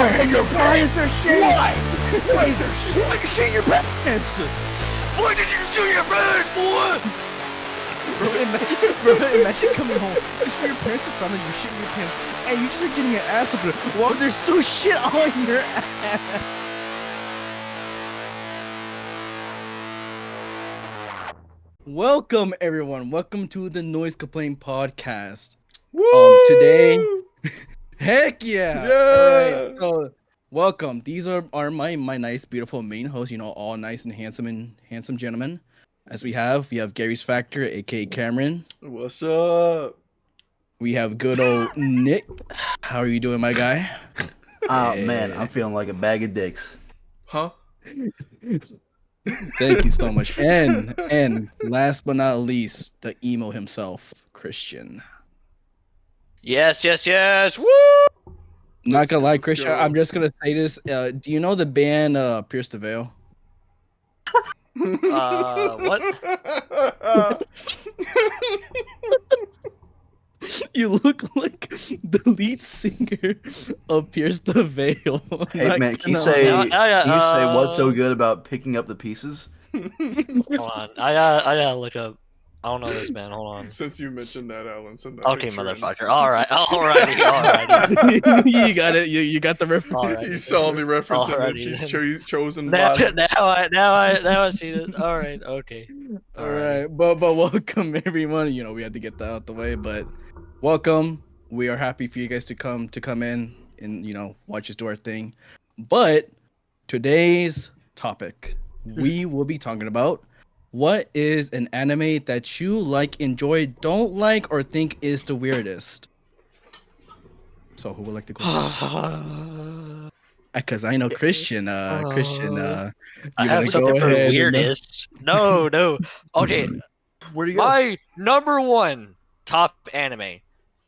And your pants are shit. Why? Why is there shit? Why you shit your pants? Why did you shit your pants, boy? Imagine coming home, you just your parents in front of you, shit in your pants, and you just getting your ass open while there's still shit on your ass. Welcome everyone. Welcome to the NoiseComplaint podcast. Woo! Today, heck yeah! Yeah! All right, so welcome. These are my nice, beautiful main hosts. You know, all nice and handsome gentlemen. As we have Gary's Factor, aka Cameron. What's up? We have good old Nick. How are you doing, my guy? Oh man, I'm feeling like a bag of dicks. Huh? Thank you so much. And last but not least, the emo himself, Christian. Yes. Woo! Not gonna lie, let's Christian. go. I'm just gonna say this. Do you know the band Pierce the Veil? What? You look like the lead singer of Pierce the Veil. Hey man, can you No. say Yeah, what's so good about picking up the pieces? Hold on. I gotta look up. I don't know this man. Hold on. Since you mentioned that, Alan, send that Okay, picture in. motherfucker. Alrighty. You got it. You got the reference. Alright. You saw the reference and then Alrighty, she's chosen Now violence. I see this. Alright, okay. All right, but welcome everyone. You know, we had to get that out the way, but welcome. We are happy for you guys to come in and watch us do our thing. But today's topic, we will be talking about what is an anime that you like, enjoy, don't like, or think is the weirdest. So who would like to go first? Because I know Christian. Christian, I you have wanna something go for ahead and, weirdest. No. Okay, Where do you go? my number one top anime,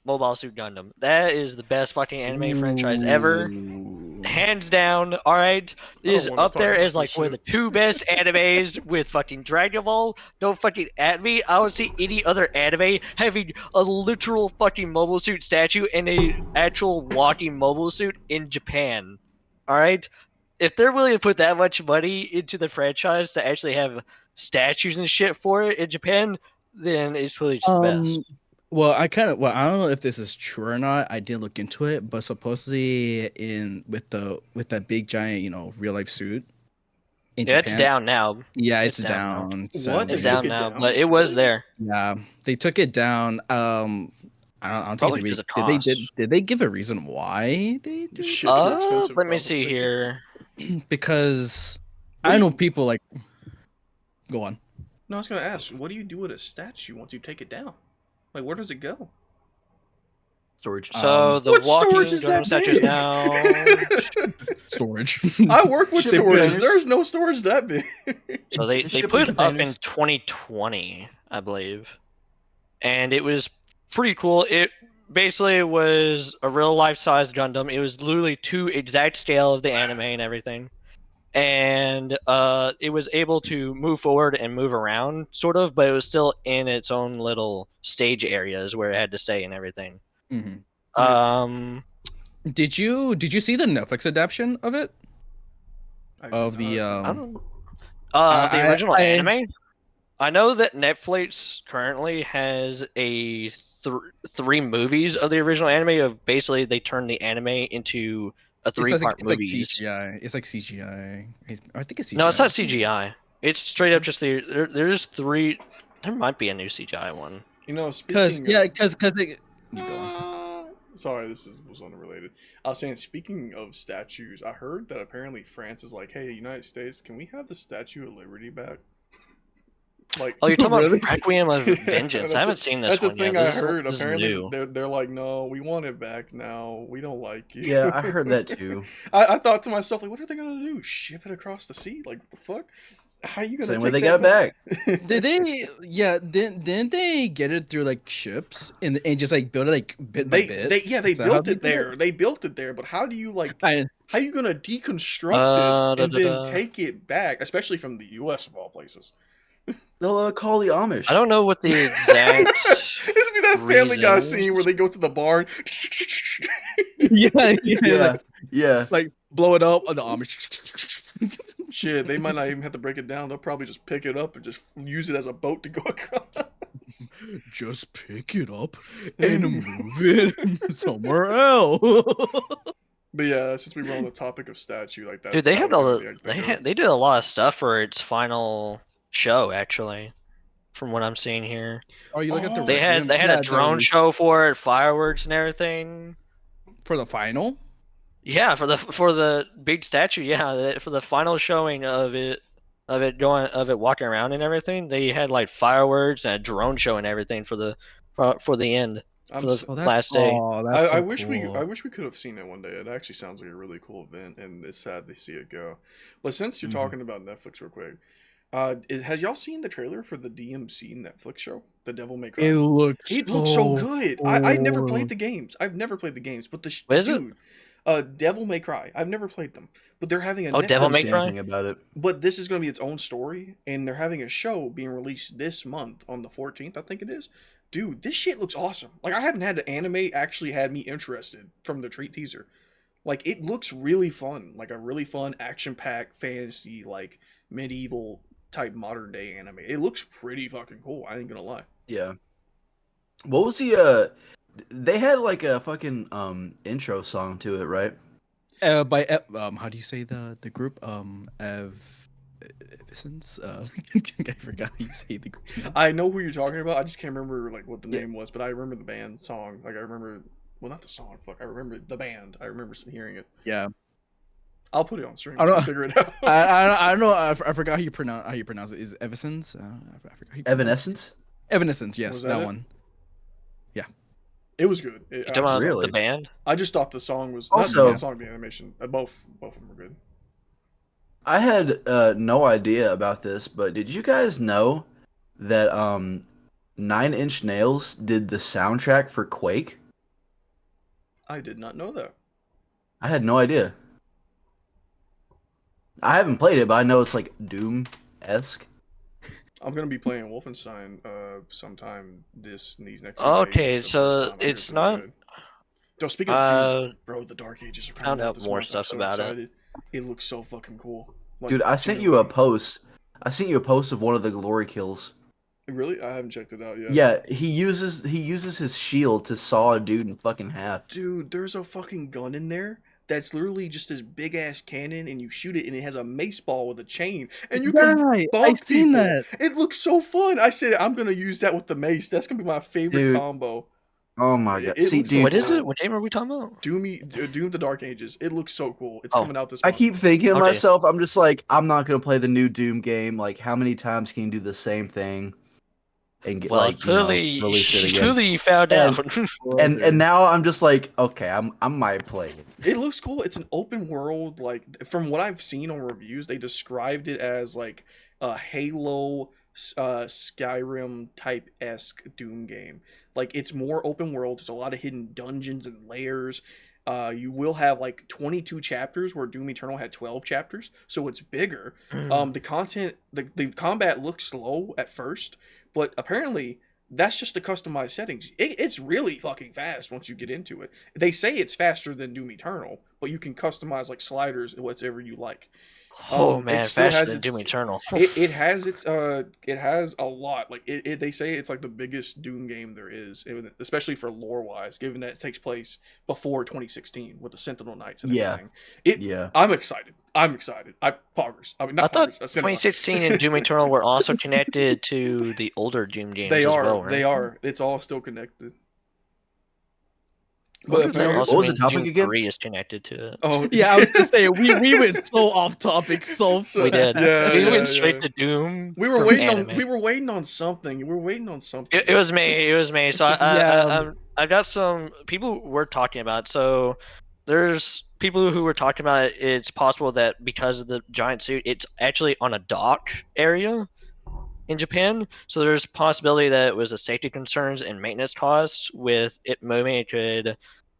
Mobile Suit Gundam. That is the best fucking anime franchise ever. Ooh. Hands down, alright, is wanna up talk there about as like this one of the shit. two best animes with fucking Dragon Ball. Don't fucking at me. I would see any other anime having a literal fucking mobile suit statue and a actual walking mobile suit in Japan. Alright? If they're willing to put that much money into the franchise to actually have statues and shit for it in Japan, then it's clearly just the best. Well, I don't know if this is true or not. I did look into it, but supposedly with that big giant, real life suit in Yeah, it's Japan. down now. Yeah, it's It's down down. What? So, They It's took down it now, down? but it was there. yeah, they took it down. I don't Probably think because of did they cost. did they give a reason why they did Shit, too expensive, Let me see probably. here. it? Because What I do know you- people like. Go on. No, I was gonna ask, what do you do with a statue once you take it down? Like, where does it go? Storage. So the What walking storage is Gundam that statues big? now. Storage. I work with Shipping storages. containers. There's no storage that big. So they Shipping put it up in containers. 2020, I believe, and it was pretty cool. It basically was a real life size Gundam. It was literally to exact scale of the anime and everything, and it was able to move forward and move around, sort of, but it was still in its own little stage areas where it had to stay and everything. Mhm. Did Did you see the Netflix adaptation of it? I Of did the not. I don't. The original I- anime. I know that Netflix currently has a three movies of the original anime. Of basically, they turned the anime into a It's like three-part movie. CGI. It's like CGI. I think it's CGI. No, it's not CGI. It's straight up just there's three. There might be a new CGI one. You know, Because speaking of... they. You go on. Sorry, was unrelated. I was saying, speaking of statues, I heard that apparently France is like, hey, United States, can we have the Statue of Liberty back? Like, Oh, you're talking Really? about Requiem of Vengeance. That's I haven't a- seen this That's the one thing yet. I This heard. is Apparently, new. they're like, no, we want it back now. We don't like it. Yeah, I heard that too. I thought to myself, like, what are they gonna do? Ship it across the sea? Like, what the fuck? How you gonna? Same take way they that got it back. Did they? Yeah. Didn't they get it through like ships and just like build it like bit by bit? They Is that how built they it did there. They built it there, but how do you like? I, How you gonna deconstruct it and then Da-da-da. take it back, especially from the U.S. of all places? They'll call the Amish. I don't know what the exact. This would be that Family Guy reasons. scene where they go to the barn. yeah. Yeah. Yeah. Like blow it up on the Amish. Shit, they might not even have to break it down. They'll probably just pick it up and just use it as a boat to go across. Just pick it up and move it somewhere else. But yeah, since we were on the topic of statue like that, Dude, they that had was all the only the I could they think had of. they did a lot of stuff for its final show actually, from what I'm seeing here. Oh, you look at the Oh. They had Requiem? a Yeah, drone show for it, fireworks and everything. for the final. Yeah, for the big statue. Yeah, for the final showing of it walking around and everything. They had like fireworks and a drone show and everything for the end I'm for the s- Oh, that's last day. that's so I wish cool. we could have seen it one day. It actually sounds like a really cool event, and it's sad to see it go. But since you're Mhm. talking about Netflix, real quick, has y'all seen the trailer for the DMC Netflix show, The Devil May Cry? It looks It looks so so good. I never cool. played the games. I've never played the games, but What is it? dude, Devil May Cry. I've never played them, but they're having a Oh, Netflix Devil Haven't May seen Cry? anything about it. But this is going to be its own story, and they're having a show being released this month on the 14th, I think it is. Dude, this shit looks awesome. Like, I haven't had an anime actually had me interested from the treat teaser. Like, it looks really fun. Like, a really fun, action-packed, fantasy, like, medieval type modern-day anime. It looks pretty fucking cool, I ain't gonna lie. Yeah. What was the they had like a fucking intro song to it, right? By how do you say the group? Evanescence. I forgot how you say the group's name. I know who you're talking about, I just can't remember, like, what the Yeah. name was, but I remember the band song. Like, I remember... Well, not the song, fuck. I remember the band. I remember hearing it. Yeah, I'll put it on stream. I don't- I'll figure it out. I don't know. I forgot how you pronounce it. Is it Evanescence? I forgot how you pronounce it. Evanescence? Evanescence. Yes, Was that, that it? one. It was good. You talking about Really? the band? I just thought the song was Also- not the song, the animation. Both of them were good. I had no idea about this, but did you guys know that Nine Inch Nails did the soundtrack for Quake? I did not know that. I had no idea. I haven't played it, but I know it's like Doom-esque. I'm gonna be playing Wolfenstein sometime these next. 2 Okay, days, so the first time. I heard it's really not- good. Yo, speaking of Doom, Uh, bro, the Dark Ages are coming found out out this more month. I'm stuff so about it. excited. It looks so fucking cool. Like, Dude, I sent you a genuinely. post. I sent you a post of one of the glory kills. Really? I haven't checked it out yet. Yeah, he uses his shield to saw a dude in fucking half. Dude, there's a fucking gun in there that's literally just this big ass cannon, and you shoot it, and it has a mace ball with a chain, and you can Right, I bug seen people. that. It looks so fun. I said I'm gonna use that with the mace. That's gonna be my favorite Dude. combo. Oh my god! It See, looks so dude, what is cool. it? What game are we talking about? Doom the Dark Ages. It looks so cool. It's Oh, coming out this I month. keep thinking to Okay. myself, I'm just like, I'm not gonna play the new Doom game. Like, how many times can you do the same thing and get Well, like you know, clearly, release it again? clearly you found And- out. And now I'm just like, okay, I might play it. It looks cool. It's an open world. Like, from what I've seen on reviews, they described it as like a Halo, Skyrim type esque Doom game. Like, it's more open world. There's a lot of hidden dungeons and layers. You will have like 22 chapters where Doom Eternal had 12 chapters, so it's bigger. Mm. The combat looks slow at first, but apparently that's just the customized settings. It's really fucking fast once you get into it. They say it's faster than Doom Eternal, but you can customize like sliders, whatever you like. Oh it man, still faster has than Doom its- Eternal. It has it has a lot. Like, they say it's like the biggest Doom game there is, especially for lore wise, given that it takes place before 2016 with the Sentinel Knights and Yeah. everything. Yeah. I'm excited. Poggers. I mean, I not thought Poggers, Sentinel. 2016 and Doom Eternal were also connected to the older Doom games They as are. well, right? They are. It's all still connected. What But was That that? apparently, also What was the means topic Doom again? 3 is connected to it. oh Yeah, I was gonna say we went so off topic so So- We did. Yeah, we yeah, went straight yeah. to Doom. we were from waiting anime. on something. We were waiting on something. It was me. It was me. So Yeah. I got some people were talking about. So there's people who were talking about it's possible that because of the giant suit, it's actually on a dock area in Japan. So there's possibility that it was a safety concerns and maintenance costs with it moving. It could,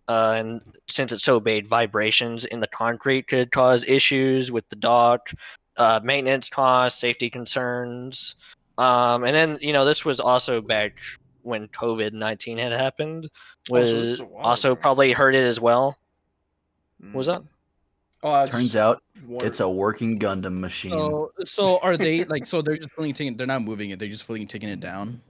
and since it's so big, vibrations in the concrete could cause issues with the dock. Maintenance costs, safety concerns, and then this was also back when COVID-19 had happened. Oh, so this Was is a while also ago. probably hurt it as well. What was that? Oh, I Turns just out wondered. it's a working Gundam machine. So are they like? So they're just fully taking. They're not moving it. They're just fully taking it down.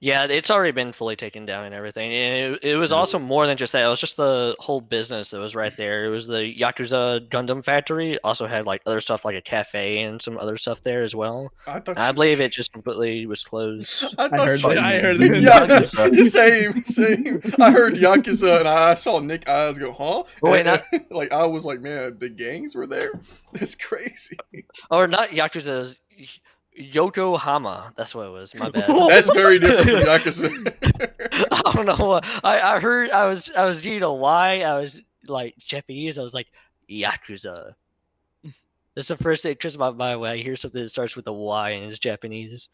Yeah, it's already been fully taken down and everything. And it was also more than just that. It was just the whole business that was right there. It was the Yakuza Gundam factory. It also had like other stuff like a cafe and some other stuff there as well. I thought I believe it just completely was closed. I thought heard that. I heard the Yeah, Yakuza. same. I heard Yakuza and I saw Nick eyes go, huh? Wait, And, like I was like, man, the gangs were there. That's crazy. Or not Yakuza, it was Yokohama. That's what it was. My bad. That's very different from Yakuza. I don't know. I heard I was you know why I was like Japanese. I was like Yakuza. That's the first thing that comes to my mind when I hear something that starts with a Y and is Japanese.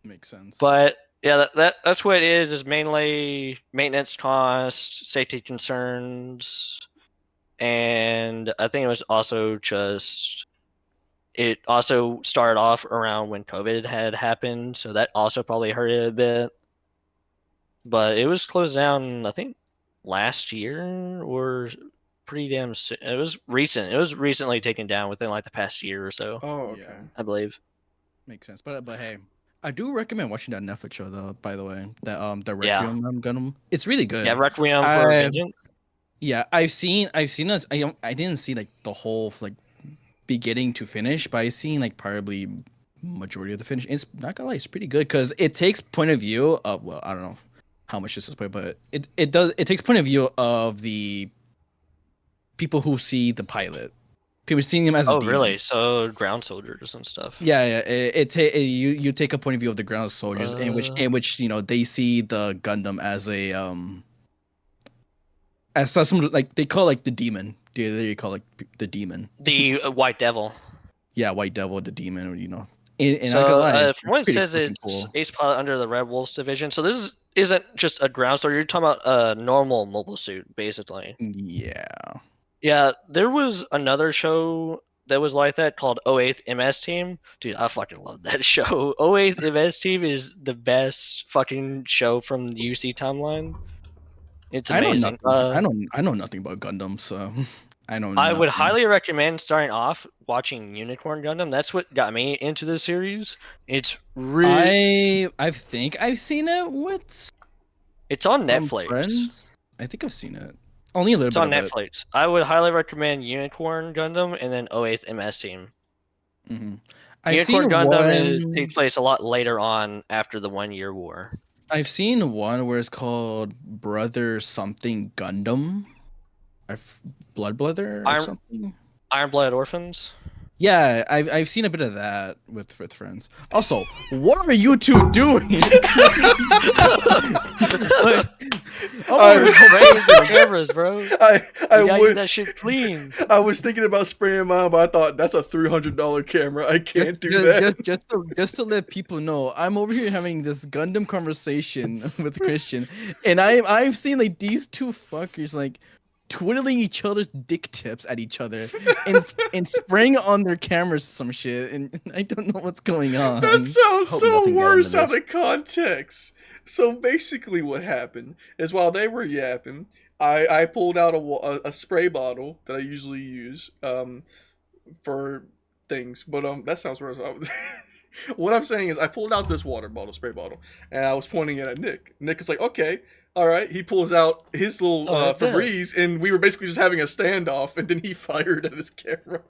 Makes sense. But yeah, that's what it is mainly maintenance costs, safety concerns, and I think it was also just it also started off around when COVID had happened, so that also probably hurt it a bit. But it was closed down, I think, last year or pretty damn soon. It was recent. It was recently taken down within like the past year or so, Oh, okay. Yeah. I believe. Makes sense. But hey, I do recommend watching that Netflix show though. By the way, that the Yeah. Requiem Gundam. It's really good. Yeah, Requiem for I- Vengeance. Yeah, I've seen it. I didn't see like the whole like beginning to finish, but I've seen like probably majority of the finish. It's not gonna lie, it's pretty good because it takes point of view of well, I don't know how much this is, but it takes point of view of the people who see the pilot. People seeing him as a Oh, demon. really? So ground soldiers and stuff. Yeah. You take a point of view of the ground soldiers in which you know they see the Gundam as a as some like they call like the demon. They call like the demon. The White Devil. Yeah, White Devil, the demon, or you know. And So I can lie, from what it pretty says, fucking it's cool. Ace Pilot under the Red Wolves division. So this isn't just a ground soldier. You're talking about a normal mobile suit, basically. Yeah. Yeah, there was another show that was like that called 08th MS Team. Dude, I fucking love that show. 08th MS Team is the best fucking show from the UC timeline. It's amazing. I know nothing about Gundam, so I know. I would nothing. highly recommend starting off watching Unicorn Gundam. That's what got me into the series. It's really I think I've seen it with it's on some Netflix. friends. I think I've seen it. Only a little It's bit on of Netflix. I would highly recommend Unicorn Gundam and then 08th MS Team. it. Mm-hmm. I've Unicorn seen Gundam takes place a lot later on after the 1 Year War. I've seen one where it's called Brother Something Gundam. Blood Brother or something. Iron Blood Orphans. Yeah, I've seen a bit of that with friends. Also, what are you two doing? Oh, spraying the cameras, bro. You I gotta would get that shit clean. I was thinking about spraying mine, but I thought that's a $300 camera. I can't do that. Just to let people know, I'm over here having this Gundam conversation with Christian, and I've seen like these two fuckers like twiddling each other's dick tips at each other and spraying on their cameras some shit, and I don't know what's going on. That sounds Hope so nothing got worse into out of context. So basically, what happened is while they were yapping, I pulled out a spray bottle that I usually use for things, but that sounds worse. What I'm saying is, I pulled out this spray bottle, and I was pointing it at Nick. Nick is like, okay. All right, he pulls out his little Febreze, and we were basically just having a standoff, and then he fired at his camera.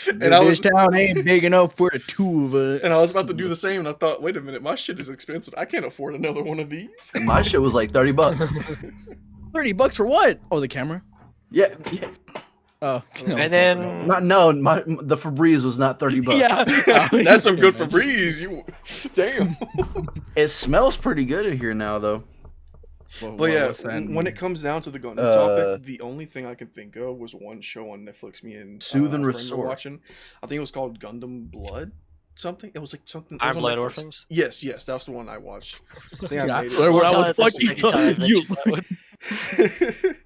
And this town ain't big enough for the two of us. And I was about to do the same, and I thought, wait a minute, my shit is expensive. I can't afford another one of these. My shit was like $30. $30 for what? Oh, the camera. Yeah. Oh, And then The Febreze was not $30. yeah, That's some good Febreze. Damn. It smells pretty good in here now, though. But yeah, when it comes down to the Gundam topic, the only thing I can think of was one show on Netflix. Me and Soothe and friends were Restore. watching. I think it was called Gundam Blood. Something. It was like something. Iron on Blood Netflix. Orphans. Yes, that was the one I watched. I think I Yeah, made it. swear what I was That's the fucking second time that you. that would-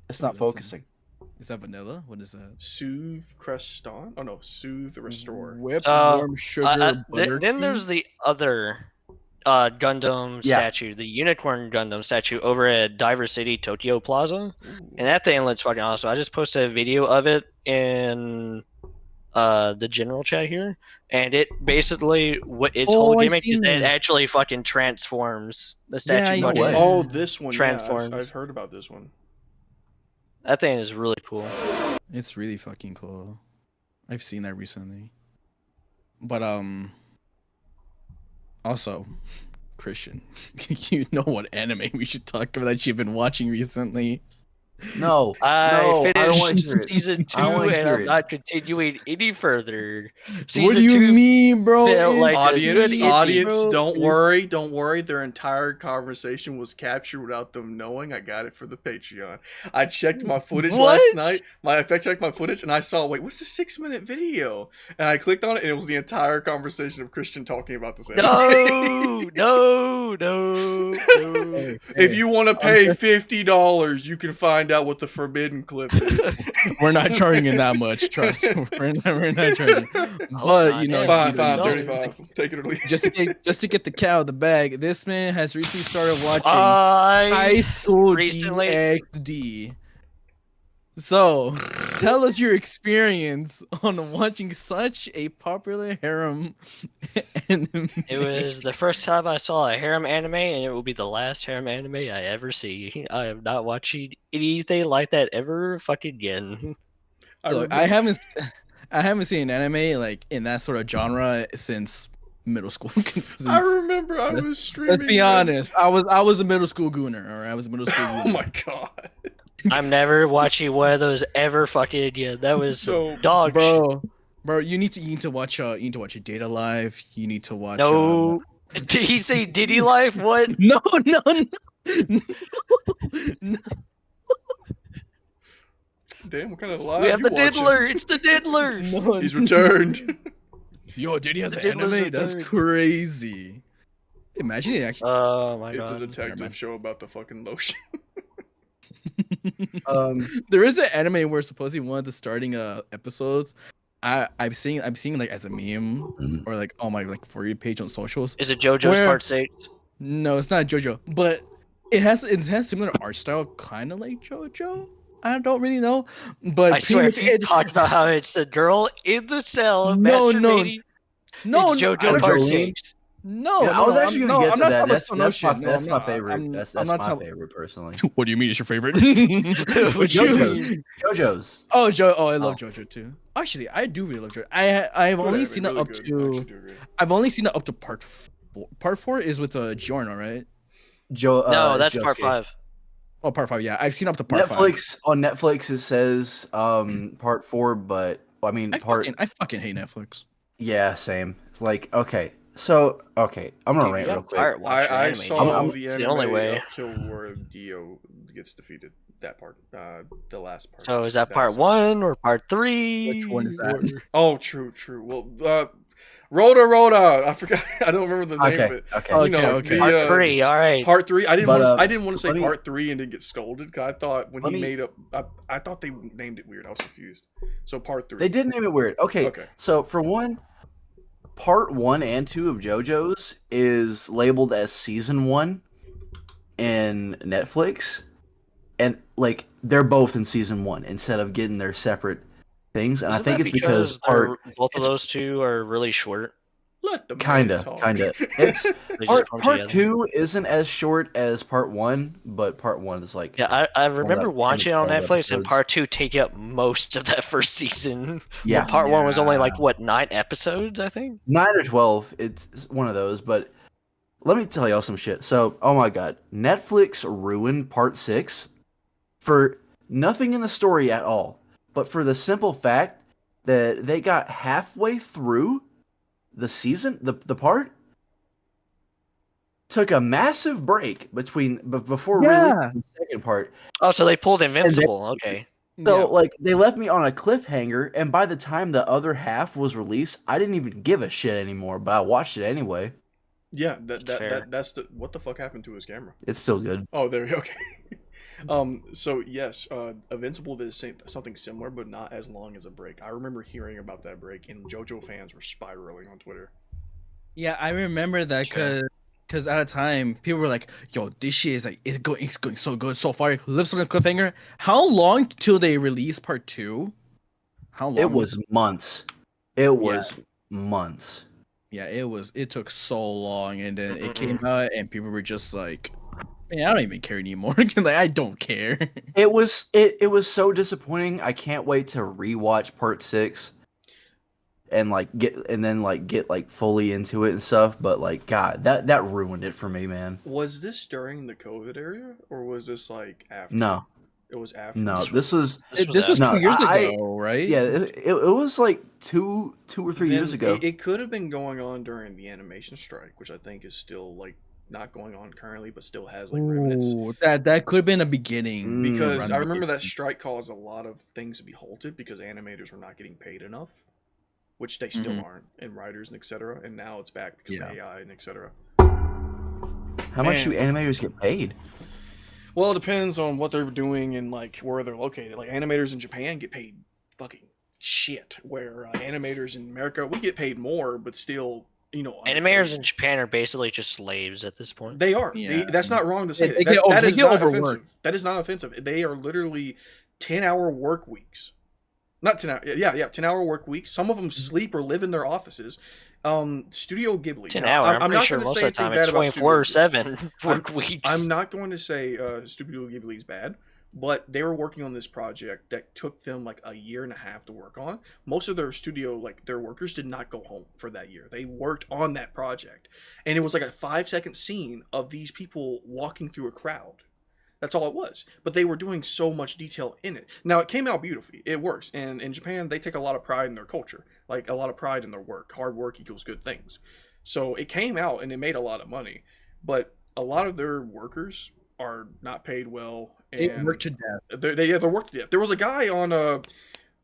It's not focusing. Is that vanilla? What is that? Soothe Creston? Oh no, Soothe Restore. Whipped Uh, warm sugar butter. then there's the other Gundam Yeah. statue, the Unicorn Gundam statue over at Diver City Tokyo Plaza, Ooh. and that thing looks fucking awesome. I just posted a video of it in the general chat here, and it basically its whole Oh, I've gimmick is seen that it this. actually fucking transforms. The Yeah, statue no fucking way. Oh, this one. Yeah, transforms. I've heard about this one. That thing is really cool. It's really fucking cool. I've seen that recently. But also, Christian, you know what anime we should talk about that you've been watching recently? No, I no, I don't want to finished hear it. season I don't 2 wanna and hear I'm it. not continuing any further. What Season do you 2 mean, bro? felt It- like a Audience, good ending. audience, bro. don't It's- worry. Their entire conversation was captured without them knowing. I got it for the Patreon. I checked my footage What? last night. I fact checked my footage, and I saw, wait, what's the 6-minute video? And I clicked on it, and it was the entire conversation of Christian talking about this. No, no, no, no. Hey, If hey, you want to pay $50, you can find out what the forbidden clip is. we're not charging in that much, trust. we're not charging. But you know, Fine, you know, Fine, no. just, 35. Take it or leave. just to get the cat out of the bag, this man has recently started watching I High School recently- DxD. So, tell us your experience on watching such a popular harem anime. It was the first time I saw a harem anime, and it will be the last harem anime I ever see. I am not watching anything like that ever fucking again. Look, I haven't seen an anime like in that sort of genre since middle school. Since- I remember I was streaming. let's be honest, I was a middle school gooner. All right, I was a middle school gooner. Oh my god. I'm never watching one of those ever fucking again. That was So, dog shit. Bro, you need to watch Data Live. You need to watch. No. Did he say Diddy Life? What? No, no. damn, what kind of live We have you the watching? diddler. It's the diddler. No. He's returned. Yo, Diddy has The an Diddler's anime. That's returned. crazy. Imagine they actually. Oh my It's a god. Never detective mind. show about the fucking lotion. There is an anime where supposedly one of the starting episodes, I'm seeing like as a meme or like on my like for you page on socials. Is it JoJo's Where- Part 6? No, it's not JoJo, but it has similar art style, kind of like JoJo. I don't really know, but I swear, if pretty you much talk about how it's the girl in the cell No, no, masturbating, no, it's no, JoJo Part Jolene? 6. no, Yeah, I was actually I'm- gonna no, get I'm to not that. talking That's about my Sonoshit. No, that's I'm my not. favorite. That's I'm not my talking- favorite personally. What do you mean it's your favorite? What What you you- mean? JoJo's. Oh, I love Oh. JoJo too. Actually, I do really love JoJo. I've only seen it up to I've only seen it up to part 4. Part 4 is with Giorno, right? No, that's Part Josuke. 5. Oh, part 5. Yeah, I've seen up to part 5. Netflix on Netflix it says part 4, but I mean I fucking hate Netflix. yeah, same. It's like okay, I'm gonna Dude, rant you real gotta quick. pirate watch your I anime, saw dude. the It's anime the only way. up till where Dio gets defeated. That part, the last part. So is that Part That's- 1 or Part 3? Which one is that? Oh, true. Well, Rhoda. I forgot. I don't remember the name Okay, of it. okay. Oh, You know, okay. the, Part 3, alright. Part 3. I didn't But, want. I didn't want to say let me- Part 3 and then get scolded. Cause I thought when Let he me- made up, I thought they named it weird. I was confused. So Part 3. They did name it weird. Okay, Okay. so for one, part 1 and 2 of JoJo's is labeled as season 1 in Netflix, and like they're both in season 1 instead of getting their separate things. And I Isn't think that it's because part both of it's- those two are really short. Let the man kinda. talk. It's They just part come part together. 2 isn't as short as part 1, but part 1 is like Yeah, I remember 10 to watching it on 12 Netflix and episodes. Part 2 taking up most of that first season. yeah, Well, Part 1 was only like, Yeah. what, 9 episodes, I think? 9 or 12. It's one of those, but let me tell y'all some shit. So, oh my god, Netflix ruined part 6 for nothing in the story at all, but for the simple fact that they got halfway through the season, the part, took a massive break before Yeah. releasing the second part. Oh, so they pulled Invincible. Okay. So Yeah. like they left me on a cliffhanger, and by the time the other half was released, I didn't even give a shit anymore. But I watched it anyway. Yeah, That's fair. that's the what the fuck happened to his camera? It's still good. Oh, there. Okay. So yes, Invincible did something similar, but not as long as a break. I remember hearing about that break, and JoJo fans were spiraling on Twitter. Yeah, I remember that Sure. because because at a time people were like, "Yo, this shit is like it's going so good so far. It lives on a cliffhanger." How long till they release part 2? How long? It was months. It was months. Yeah, it took so long, and then it came out, and people were just like, "Man, I don't even care anymore." Like, I don't care. It was so disappointing. I can't wait to rewatch part 6 and get fully into it and stuff. But like, God, that ruined it for me, man. Was this during the COVID era, or was this like after? No, It was after. no, this was This was No, 2 years I- ago, right? yeah. It was like two or three years Then ago. It could have been going on during the animation strike, which I think is still like not going on currently, but still has like remnants. Ooh, that could have been a beginning. Because around I the remember that beginning. strike caused a lot of things to be halted because animators were not getting paid enough, which they still aren't, and writers and etc. And now it's back because of AI and etc. How much do animators get paid? Well, it depends on what they're doing and like where they're located. Like animators in Japan get paid fucking shit, where animators in America we get paid more, but still, Animators in Japan are basically just slaves at this point. They are. Yeah. That's not wrong to say. They that. That is get not overworked. offensive. That is not offensive. They are literally 10-hour work weeks. Not 10 hour. Yeah, 10-hour work weeks. Some of them sleep or live in their offices. Studio Ghibli. 10 Now, hour. I'm pretty not sure gonna most say of the time anything it's bad about Studio Ghibli. 24/7 work weeks. I'm not going to say Studio Ghibli is bad, but they were working on this project that took them like a year and a half to work on. Most of their studio, like their workers, did not go home for that year. They worked on that project, and it was like a 5-second scene of these people walking through a crowd. That's all it was. But they were doing so much detail in it. Now, it came out beautifully. It works. And in Japan, they take a lot of pride in their culture. Like, a lot of pride in their work. Hard work equals good things. So it came out and it made a lot of money. But a lot of their workers are not paid well. They And work to death. they're worked to death. There was a guy on,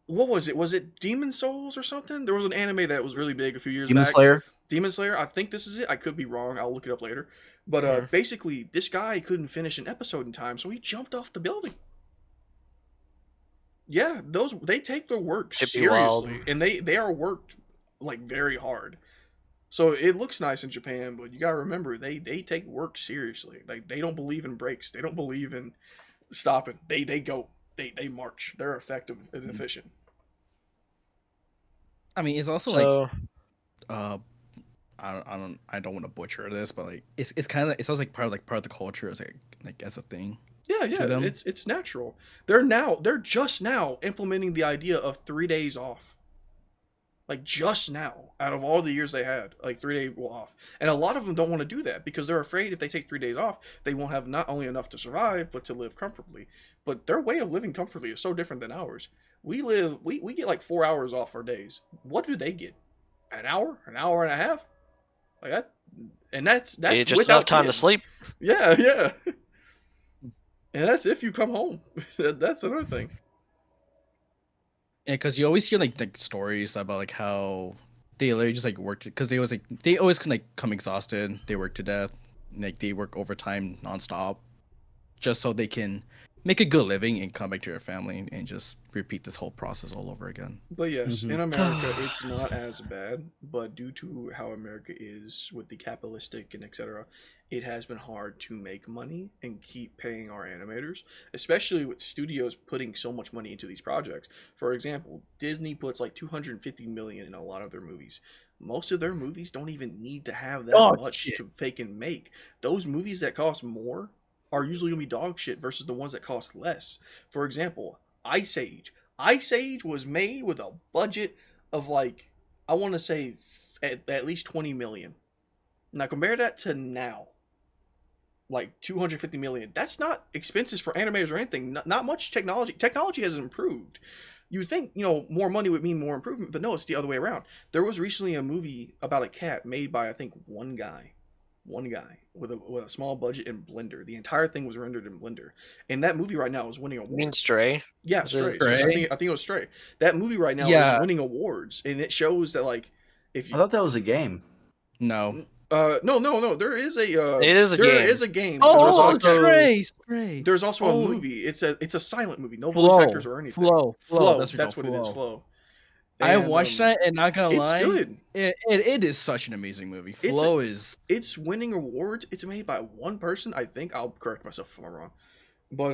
what was it? Was it Demon Souls or something? There was an anime that was really big a few years Demon back. Slayer. Demon Slayer, I think this is it. I could be wrong. I'll look it up later. But basically, this guy couldn't finish an episode in time, so he jumped off the building. Yeah, they take their work It'd be wild. seriously, and they are worked like very hard. So it looks nice in Japan, but you gotta remember they take work seriously. Like they don't believe in breaks. They don't believe in stopping. They go. They march. They're effective and efficient. I mean, it's also So, I don't want to butcher this, but like it's kind of it sounds like part of the culture as like as a thing. Yeah, to them. it's natural. They're just now implementing the idea of 3 days off. Like just now, out of all the years they had, like 3 day off, and a lot of them don't want to do that because they're afraid if they take 3 days off, they won't have not only enough to survive but to live comfortably. But their way of living comfortably is so different than ours. We get like 4 hours off our days. What do they get? An hour and a half, like that, and that's it's just without enough time kids. to sleep. Yeah. And that's if you come home. That's another thing. Yeah, because you always hear like stories about like how they literally just like worked because they always can like come exhausted. They work to death, like they work overtime nonstop, just so they can make a good living and come back to their family and just repeat this whole process all over again. But yes, Mhm. in America, it's not as bad. But due to how America is with the capitalistic and etc., it has been hard to make money and keep paying our animators, especially with studios putting so much money into these projects. For example, Disney puts like 250 million in a lot of their movies. Most of their movies don't even need to have that Oh, much shit. to fake and make. Those movies that cost more are usually gonna be dog shit versus the ones that cost less. For example, Ice Age. Ice Age was made with a budget of like, I want to say at least 20 million. Now compare that to now, like 250 million. That's not expenses for animators or anything. Not much technology. Technology has improved. You think, more money would mean more improvement, but no, it's the other way around. There was recently a movie about a cat made by, I think, one guy with a small budget in Blender. The entire thing was rendered in Blender, and that movie right now is winning awards. You mean Stray? Yeah, Is it Stray. Stray? I think it was Stray. That movie right now Yeah. is winning awards, and it shows that like if I you thought that was a game. No. no, there is a It is a there game. is a game. Oh, there's also, Stray. there's also Oh. a movie. It's a silent movie. No voice actors or anything. Flow. Flow. That's That's what it is. Flow. I And, watched that, and not gonna it's lie, good. it is such an amazing movie. Flow is It's winning awards. It's made by one person, I think. I'll correct myself if I'm wrong. But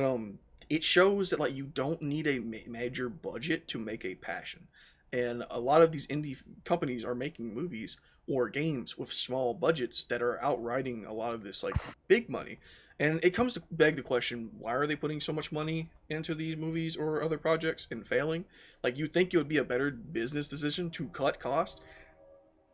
it shows that like you don't need a major budget to make a passion. And a lot of these indie companies are making movies or games with small budgets that are outriding a lot of this like big money. And it comes to beg the question, why are they putting so much money into these movies or other projects and failing? Like you'd think it would be a better business decision to cut cost,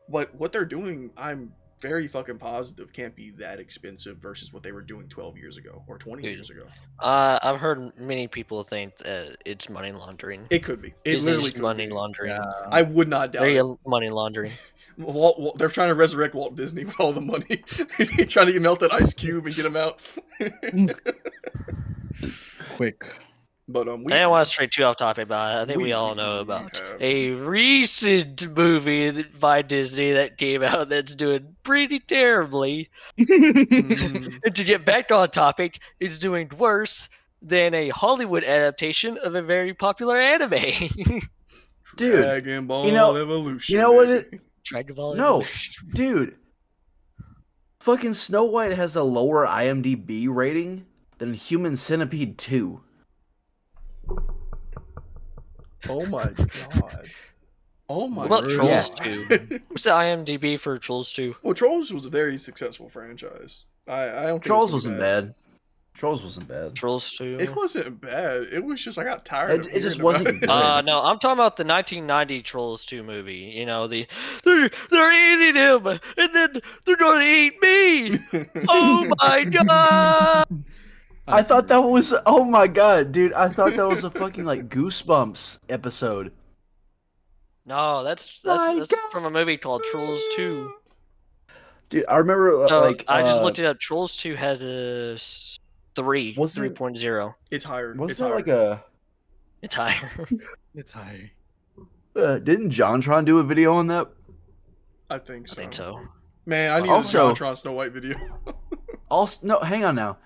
but what they're doing, I'm very fucking positive can't be that expensive versus what they were doing 12 years ago or 20 Dude. years ago. I've heard many people think it's money laundering. It could be. It Disney's literally could money be. laundering. I would not doubt it. Money laundering. They're trying to resurrect Walt Disney with all the money. Trying to melt that ice cube and get him out. quick. But I didn't want to stray too off topic, but I think we all know about a recent movie by Disney that came out that's doing pretty terribly. And to get back on topic, it's doing worse than a Hollywood adaptation of a very popular anime. Dude, Dragon Ball Evolution. You know what it? Dragon Ball No, Evolution. dude. Fucking Snow White has a lower IMDb rating than Human Centipede 2. Oh my god. Oh my What about god. Trolls 2? What's the IMDb for Trolls 2? Well, Trolls was a very successful franchise. I don't think Trolls it's wasn't bad. Trolls wasn't bad. Trolls 2. It wasn't bad. It was just I got tired of It just hearing wasn't about it. good. No, I'm talking about the 1990 Trolls 2 movie. You know, they're eating him, and then they're gonna eat me. Oh my god! I thought that was, oh my god, dude. I thought that was a fucking like Goosebumps episode. No, that's My from a movie called Trolls 2. Dude, I remember So like I just looked it up. Trolls 2 has a 3.0. It's higher. Was It's there higher. like a It's higher. It's high. didn't JonTron do a video on that? I think so. I think so. Man, I need Also- a JonTron Snow White video. Also, no, hang on now.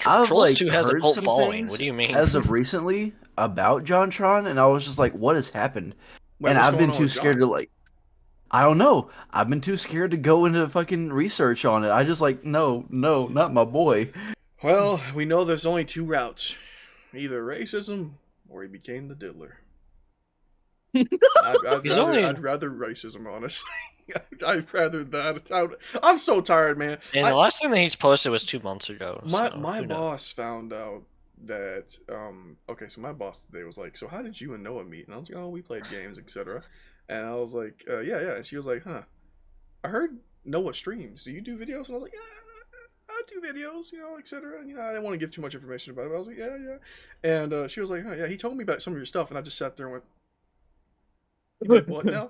I've Trolls like 2 has a heard cult some following. things What do you mean? as of recently about JonTron, and I was just like, what has happened? Wait, And what's I've going been on too with scared John? to like. I don't know. I've been too scared to go into fucking research on it. I just like no, not my boy. Well, we know there's only two routes: either racism or he became the diddler. I'd rather racism, honestly. I'd rather that. I'm so tired, man. And the last thing that he's posted was 2 months ago. My so my who knows? boss found out that okay, so my boss today was like, so how did you and Noah meet? And I was like, oh, we played games, etc. And I was like, yeah. And she was like, huh, I heard Noah streams. Do you do videos? And I was like, yeah, I do videos, etc. I didn't want to give too much information about it, but I was like, yeah. And she was like, huh, yeah, he told me about some of your stuff, and I just sat there and went, "You like, what now?"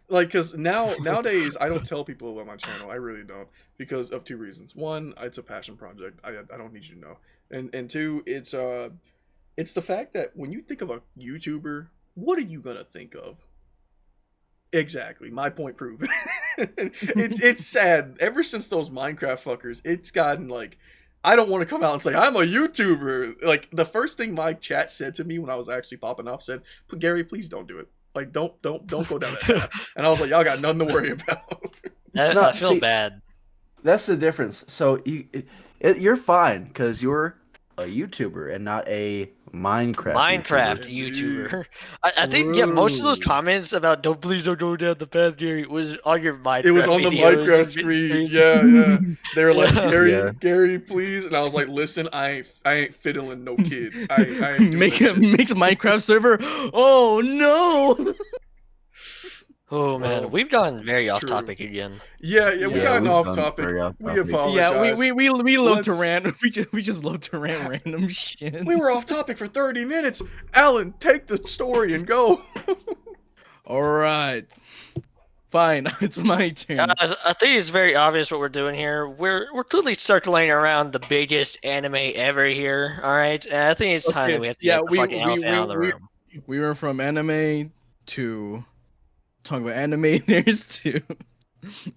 Like, because nowadays I don't tell people about my channel. I really don't, because of two reasons. One, it's a passion project. I don't need you to know. And two, it's the fact that when you think of a YouTuber, what are you gonna think of? Exactly, my point proven. It's sad. Ever since those Minecraft fuckers, it's gotten like, I don't want to come out and say I'm a YouTuber. Like, the first thing my chat said to me when I was actually popping off said, "Gary, please don't do it. Like, don't go down that path." And I was like, y'all got nothing to worry about. I feel bad. That's the difference. So you're fine because you're a YouTuber and not a Minecraft YouTuber. I think most of those comments about please don't go down the path, Gary, was on your Minecraft. It was on the videos Minecraft and screen. streams. Yeah. They were like, Yeah. Gary, please. And I was like, listen, I ain't fiddling no kids. I ain't doing Makes that shit. a Minecraft server. Oh no! Oh man, we've gone very off True. topic again. Yeah, we Yeah, gotten we've off gone topic. very off We topic. apologize. Yeah, we love to Let's- rant. We just love to rant random shit. We were off topic for 30 minutes. Alan, take the story and go. All right, fine. It's my turn. Guys, I think it's very obvious what we're doing here. We're clearly circling around the biggest anime ever here. All right, and I think it's time that we have to get the fucking elephant out of the room. We went from anime to talking about animators to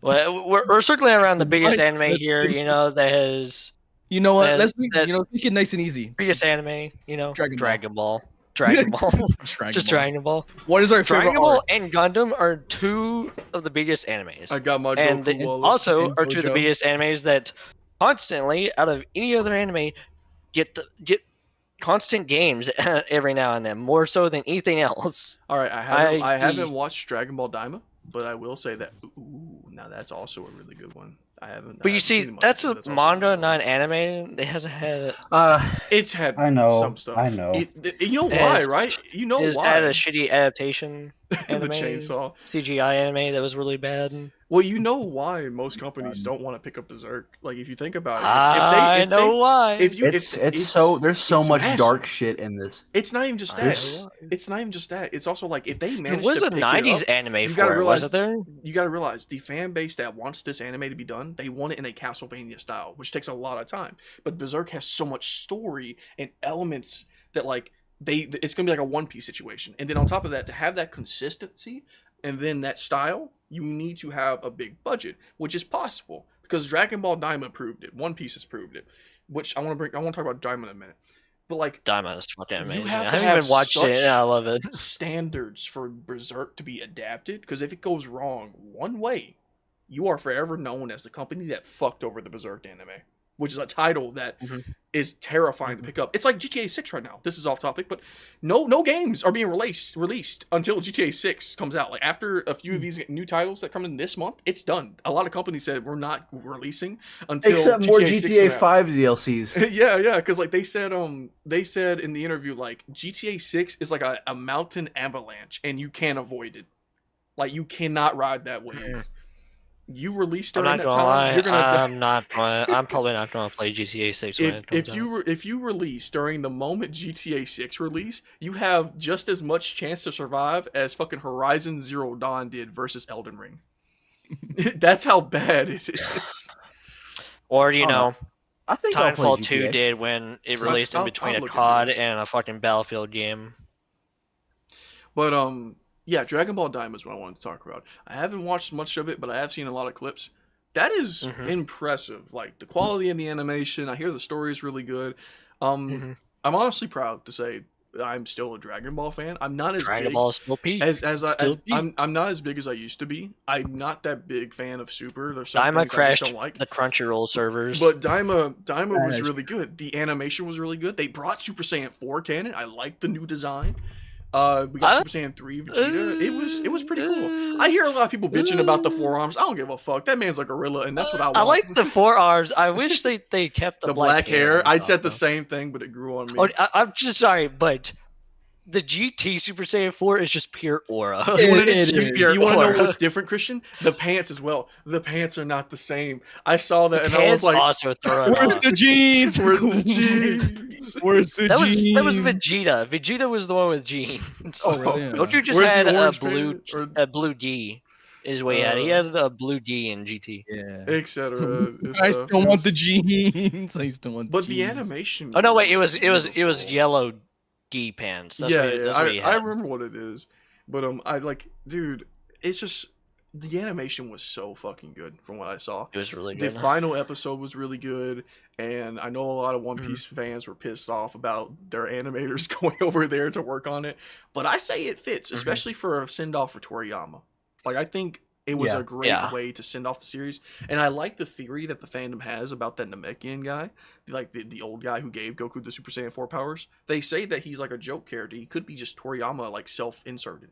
Well, we're circling around the biggest anime here. You know that has you know what? That- Let's that- make it nice and easy. biggest anime. You know, Dragon Ball. Dragon Ball. Dragon Ball. Dragon Just Ball. Dragon Ball. What is our favorite Dragon Ball arc? and Gundam are two of the biggest animes. I got my And Goku they wallet. also And are two of the JoJo. biggest animes that constantly, out of any other anime, get constant games every now and then, more so than anything else. All right, I I haven't see. watched Dragon Ball Daima, but I will say that now that's also a really good one. I haven't. But you see, that's a manga, not anime. It hasn't had. It's had I know, some stuff. I know. You know It why, has- right? You know Is why? had a shitty adaptation The anime, chainsaw. CGI anime that was really bad. Well, you know why most companies don't want to pick up Berserk. Like if you think about it, I know why. If you, It's so there's so it's much massive. dark shit in this. It's not even just I that. know why. It's not even just that. It's also like if they There manage was to a pick '90s it up, anime you gotta for it, realize- wasn't there? you got to realize the fan base that wants this anime to be done, they want it in a Castlevania style, which takes a lot of time. But Berserk has so much story and elements that like it's gonna be like a One Piece situation. And then on top of that, to have that consistency and then that style, you need to have a big budget, which is possible because Dragon Ball Daima proved it. One Piece has proved it. Which I want to talk about Daima in a minute. But like Daima is fucking You amazing. have I to haven't have even watched it, such- and I love it. standards for Berserk to be adapted, because if it goes wrong one way, you are forever known as the company that fucked over the Berserk anime, which is a title that is Mhm. terrifying to pick up. It's like GTA 6 right now. This is off topic, but no games are being released until GTA 6 comes out. Like after a few of these new titles that come in this month, it's done. A lot of companies said we're not releasing until Except more GTA 6 GTA come out. 5 DLCs. yeah, because like they said in the interview, like GTA 6 is like a mountain avalanche and you can't avoid it. Like you cannot ride that wave. You release I'm during not that gonna time, lie. you're gonna I'm probably not gonna play GTA 6 when it comes out. if you release during the moment GTA 6 release, you have just as much chance to survive as fucking Horizon Zero Dawn did versus Elden Ring. That's how bad it is. Or you Oh, know, I think I'll play Titanfall 2 GTA. did when it So released in I'll between a look into COD it. and a fucking Battlefield game. But yeah, Dragon Ball Daima is what I wanted to talk about. I haven't watched much of it, but I have seen a lot of clips. That is Mhm. impressive. Like the quality of the animation. I hear the story is really good. Mhm. I'm honestly proud to say I'm still a Dragon Ball fan. I'm not as Dragon big Ball is still peak. as peak. I'm not as big as I used to be. I'm not that big fan of Super. There's some Daima things I just crashed don't like. the Crunchyroll servers. But Daima was Crashed. really good. The animation was really good. They brought Super Saiyan 4 canon. I like the new design. We got Super Saiyan 3 Vegeta. It was pretty cool. I hear a lot of people bitching about the forearms. I don't give a fuck. That man's a gorilla, and that's what I want. I like the forearms. I wish they kept the, the black hair. on I'd top, said the though. same thing, but it grew on me. Oh, I'm just sorry, but the GT Super Saiyan 4 is just pure aura. You want It is. to know aura. what's different, Christian? The pants as well. The pants are not the same. I saw that and I Pants was like, also throw it Where's off. the jeans? "Where's the jeans?" Where's the That was jeans? Vegeta. Vegeta was the one with jeans. Oh, really? Yeah. Goku just Where's the had a orange blue pants? Or a blue D. Is what he had. He had a blue D in GT. Yeah. etc. I still want the jeans. I still want the But the jeans. animation. Oh no, wait! It was beautiful. yellow D pants. That's yeah, what, that's what he I had. remember what it is, but I like, dude, it's just the animation was so fucking good from what I saw. It was really The good. final episode was really good, and I know a lot of One Mhm. Piece fans were pissed off about their animators going over there to work on it, but I say it fits, especially for a send off for Toriyama. Like I think it was Yeah. a great Yeah. way to send off the series, and I like the theory that the fandom has about that Namekian guy, like the old guy who gave Goku the Super Saiyan 4 powers. They say that he's like a joke character. He could be just Toriyama like self-inserted.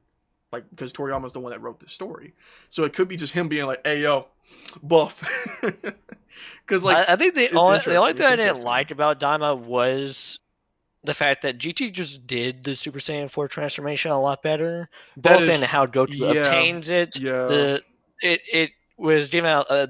Like, because Toriyama's the one that wrote the story. So it could be just him being like, hey, yo, buff. Because, like, I think the it's only interesting, thing I it's didn't interesting. like about Daima was the fact that GT just did the Super Saiyan 4 transformation a lot better, That both is- in how Goku yeah, obtains it. yeah. It was given out a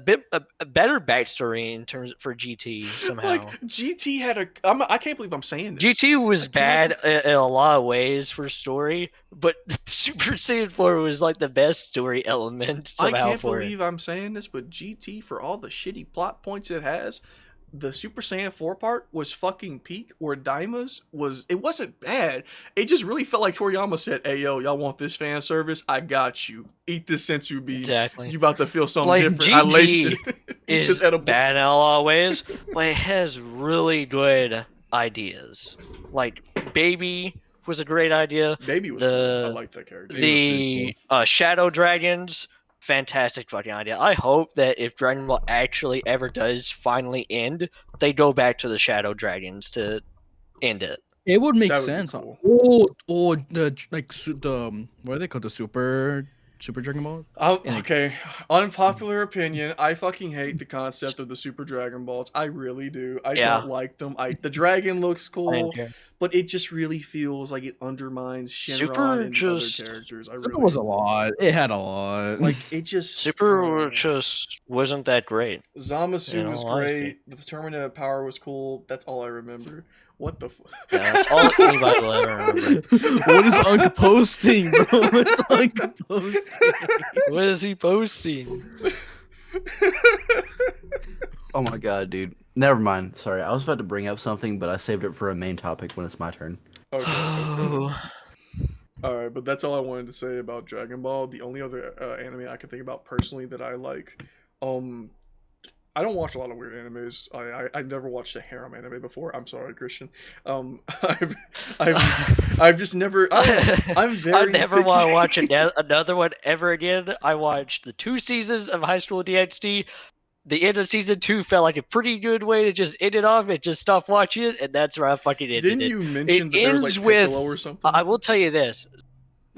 better backstory in terms for GT somehow. like, GT had I can't believe I'm saying this. GT was I cannot- bad in a lot of ways for story, but Super Saiyan 4 was like the best story element I somehow can't for believe I'm saying this, but GT, for all the shitty plot points it has, the Super Saiyan 4 part was fucking peak, where Daima's it wasn't bad. It just really felt like Toriyama said, hey, yo, y'all want this fan service? I got you. Eat this sensu bean. Exactly. You about to feel something Like, different. I laced GT it. Eat is this edible. bad in a lot of ways, but it has really good ideas. Like Baby was a great idea. Baby was cool. I The like that character. the Shadow Dragons, fantastic fucking idea. I hope that if Dragon Ball actually ever does finally end, they go back to the Shadow Dragons to end it. It would make That would be sense. cool. Or the what are they called? The Super Dragon Ball? Okay, unpopular opinion. I fucking hate the concept of the Super Dragon Balls. I really do. I Yeah. don't like them. The dragon looks I cool, didn't care. but it just really feels like it undermines Shenron Super and just- other characters. I Super really was a lot. It had a lot. like it. Just Super just wasn't that great. Zamasu in was all honesty. great. The Terminator power was cool. That's all I remember. What the? Yeah, that's all anybody will ever remember. What is Unk posting, bro? What's Unk posting? What is he posting? Oh my god, dude. Never mind. Sorry, I was about to bring up something, but I saved it for a main topic when it's my turn. Okay. Oh, All right, but that's all I wanted to say about Dragon Ball. The only other anime I can think about personally that I like, I don't watch a lot of weird animes. I never watched a harem anime before. I'm sorry, Christian. I've just never. I don't know. I'm very. I never picky. want to watch another one ever again. I watched the 2 seasons of High School DxD. The end of season 2 felt like a pretty good way to just end it off and just stop watching it, and that's where I fucking ended Didn't it. you mention It that there was like ends with- Piccolo or something? I will tell you this: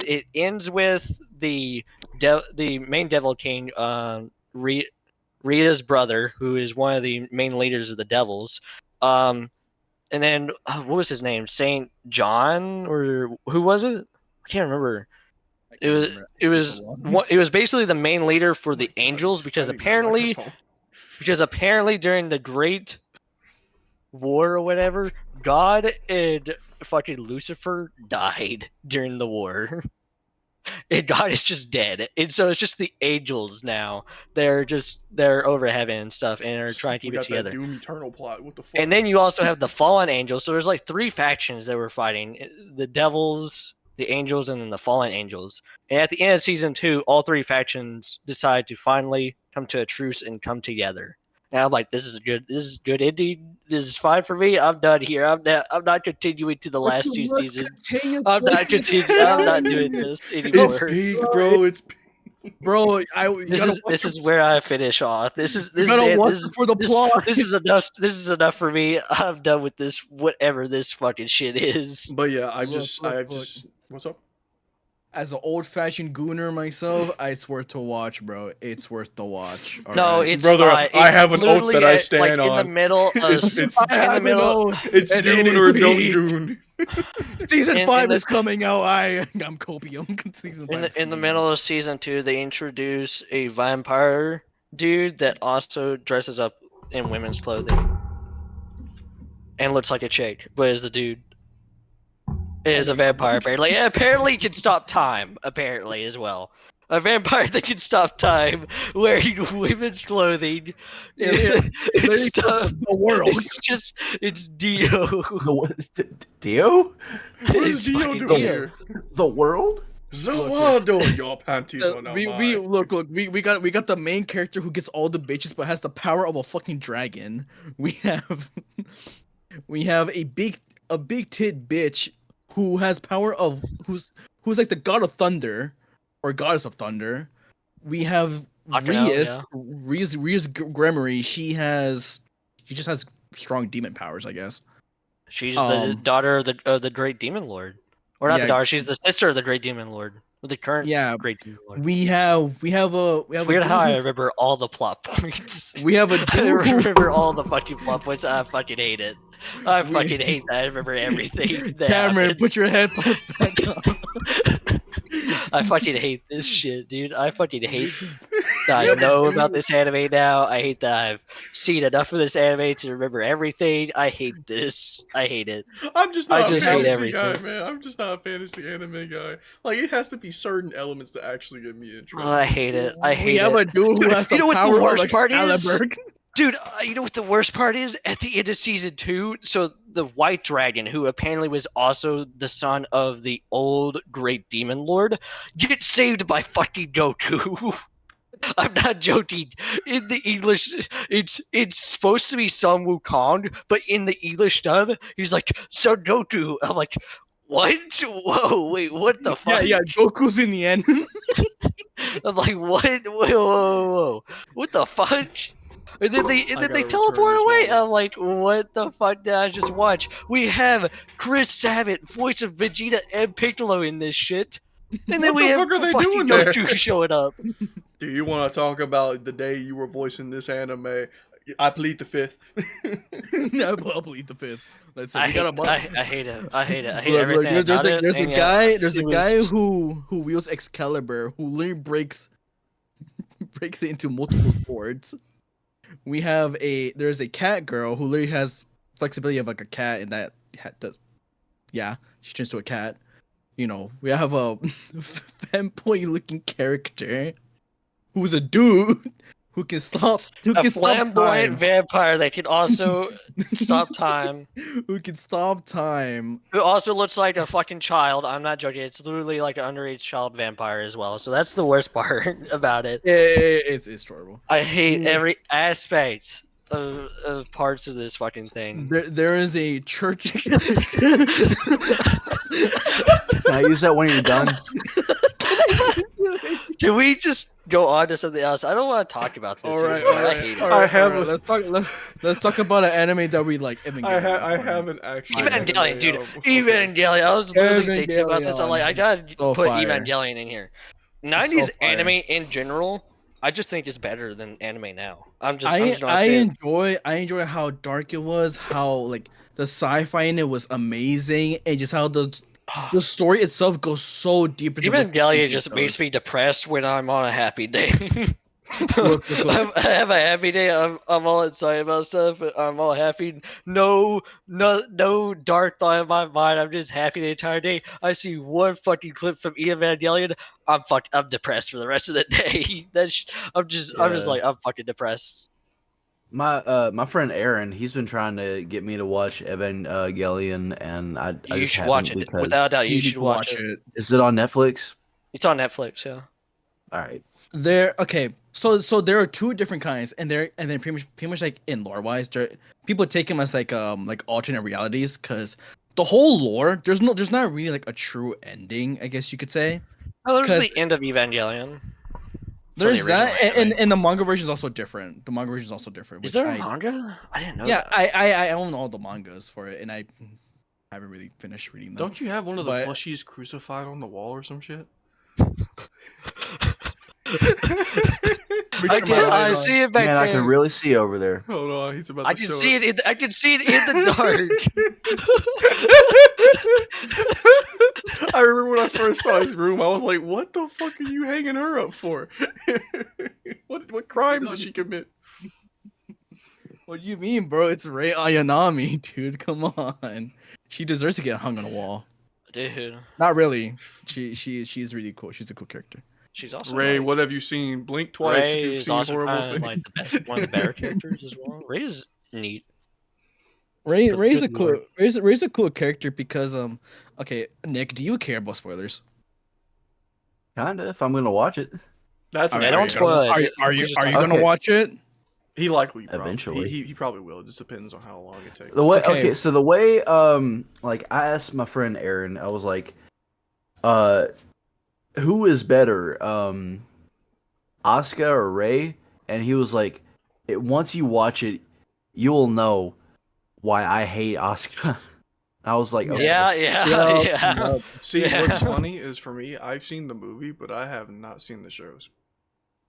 it ends with the main Devil King, Rita's brother, who is one of the main leaders of the Devils. And then what was his name? Saint John, or who was it? I can't remember. It was basically the main leader for the Angels because Fighting that apparently microphone. during the Great War or whatever, God and fucking Lucifer died during the war. And God is just dead. And so it's just the angels now. They're over heaven and stuff and are trying to keep We it got together. that Doom Eternal plot. What the fuck? And then you also have the fallen angels. So there's like 3 factions that were fighting: the devils, the angels, and then the fallen angels. And at the end of season 2, all 3 factions decide to finally come to a truce and come together. And I'm like, this is good ending. This is fine for me. I'm done here. I'm not continuing to the last 2 seasons. I'm not continuing. I'm not doing this anymore. It's peak, bro. It's peak. Bro, This is where I finish off. This is for the plot. This is enough. This is enough for me. I'm done with this. Whatever this fucking shit is. But yeah, Look. What's up? As an old-fashioned gooner myself, it's worth to watch, bro. It's worth to watch. No, alright? it's Brother, not. I It's have an oath literally that I at, stand like, in the on. middle of It's in the middle. It's And Dune it or is don't me. Dune. Season in 5 the- is coming out. I'm copium. Season 5 is In the coming middle out. of season 2, they introduce a vampire dude that also dresses up in women's clothing and looks like a chick, but is the dude. It is a vampire, apparently. Yeah, apparently can stop time, apparently, as well. A vampire that can stop time wearing women's clothing. Yeah, It's stuff. the world. It's Dio. Dio? What is It's Dio fucking doing Dio. here? The world? Zawado, your panties are now We mine. look we got the main character who gets all the bitches but has the power of a fucking dragon. We have a big tit bitch who has power of who's like the god of thunder or goddess of thunder. We have Fucking hell, yeah. Ria's Gremory. She just has strong demon powers, I guess. She's the daughter of the Great Demon Lord, or not Yeah. the daughter. She's the sister of the Great Demon Lord, the current Yeah, Great Demon Lord. we have a It's weird how I dude remember all the plot points. who- we have a I dude who- remember all the fucking plot points. I fucking hate it. I We- fucking hate that. I remember everything. That Cameron, happened. put your headphones back on. I fucking hate this shit, dude. I fucking hate that I know about this anime now. I hate that I've seen enough of this anime to remember everything. I hate this. I hate it. I'm just I not just a hate fantasy guy, everything. man. I'm just not a fantasy anime guy. Like, it has to be certain elements to actually get me interested. Oh, I hate it. I We hate have it. a dude who Dude, has the you know what the power of worst part is? Excalibur. Dude, you know what the worst part is? At the end of season 2, so the White Dragon, who apparently was also the son of the old Great Demon Lord, gets saved by fucking Goku. I'm not joking. In the English, it's supposed to be Sun Wukong, but in the English dub, he's like, "So Goku." I'm like, What? Whoa, wait, what the fuck? Yeah, Goku's in the end. I'm like, what? Whoa. What the fuck? And then they I gotta return teleport this away. wallet. I'm like, what the fuck did I just watch? We have Chris Sabat, voice of Vegeta and Piccolo in this shit. And then What we the have fuck are they fucking doing there? Goku showing up. Do you want to talk about the day you were voicing this anime? I plead the fifth. No, I'll plead the fifth. Listen, I we hate, got a I hate it. I hate it. I hate Look, everything there's about it. there's a and guy there's a it guy was- who wields Excalibur who literally breaks it into multiple swords. We have there's a cat girl who literally has flexibility of like a cat, and that does she turns to a cat. You know, we have a fanboy looking character who's a dude who can stop a flamboyant time. vampire that can also stop time. Who can stop time. Who also looks like a fucking child. I'm not joking. It's literally like an underage child vampire as well. So that's the worst part about it. It's horrible. I hate every aspect of parts of this fucking thing. There is a church. Can I use that when you're done? Can we just go on to something else? I don't want to talk about this. All right, anymore. I hate it. I have a- Let's talk about an anime that we like. I haven't actually. Evangelion, dude. Okay. Evangelion. I was literally thinking about this. I'm like, I gotta So put fire. Evangelion in here. 90s so fire. anime in general, I just think is better than anime now. I'm just I enjoy how dark it was, how like the sci-fi in it was amazing, and just how the story itself goes so deep into what Evangelion it just does. makes me depressed when I'm on a happy day. Look. I have a happy day. I'm all excited about stuff. I'm all happy. No dark thought in my mind. I'm just happy the entire day. I see one fucking clip from Evangelion. I'm depressed for the rest of the day. I'm just like I'm fucking depressed. My friend Aaron, he's been trying to get me to watch Evangelion, and I You just should watch haven't it because- without a doubt. You need should to watch it. Is it on Netflix? It's on Netflix. Yeah. All right. So there are two different kinds, and they're pretty much like in lore wise, people take them as like alternate realities, because the whole lore there's not really like a true ending, I guess you could say. Oh, there's 'Cause- the end of Evangelion. There's that, original anime. and the manga version is also different. The manga version is also different. Is which there a manga? I didn't know. Yeah, that. I own all the mangas for it, and I haven't really finished reading them. Don't you have one of the But- plushies crucified on the wall or some shit? I see it back Man, there. I can really see over there. Hold on, he's about to I can show see it. I can see it in the dark. I remember when I first saw his room, I was like, "What the fuck are you hanging her up for? What crime did she commit?" What do you mean, bro? It's Rei Ayanami, dude. Come on, she deserves to get hung on a wall. Dude, Not really. She's really cool. She's a cool character. she's also Ray, like, what have you seen? Blink twice if Ray you've is seen also horrible kind of things. like the best, one of the better characters as well. Ray is neat. Ray's a good cool lore. Ray's a cool character because okay, Nick, do you care about spoilers? Kinda, if I'm gonna watch it. That's Alright, I okay. don't spoil it. Are We you just are you talk- gonna Okay. watch it? He likely probably. Eventually. He probably will. It just depends on how long it takes. The way Okay. so the way like I asked my friend Aaron, I was like, who is better, Asuka or Ray? And he was like, once you watch it, you will know why I hate Asuka. I was like, okay. Yeah. See, Yeah. what's funny is for me, I've seen the movie, but I have not seen the shows,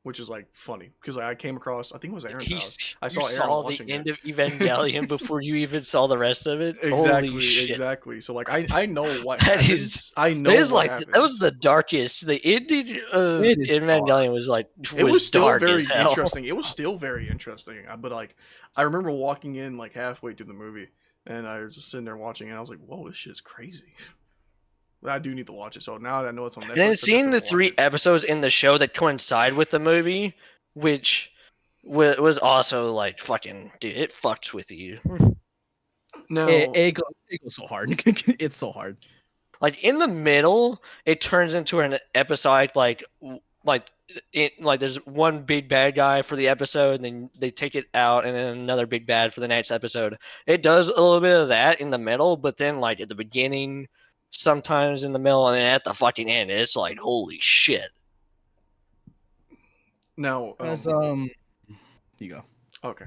which is like funny because I came across. I think it was Aaron's house. I saw you Aaron saw watching the end it. of Evangelion before you even saw the rest of it. Exactly, Holy shit. exactly. So like, I know what That happens. is- I know That is what like that was happens. the darkest. The ending of It is Evangelion was like It was still dark very as hell. interesting. It was still very interesting. But like, I remember walking in like halfway through the movie, and I was just sitting there watching, and I was like, "Whoa, this shit's crazy." But I do need to watch it. So now that I know it's on Netflix, And then I seeing the definitely watch 3 episodes in the show that coincide with the movie, which was also like fucking dude, it fucks with you. it. No, It goes so hard. It's so hard. Like in the middle, it turns into an episode like there's one big bad guy for the episode, and then they take it out, and then another big bad for the next episode. It does a little bit of that in the middle, but then like at the beginning, sometimes in the middle, and then at the fucking end, it's like holy shit. Now, As you go. okay.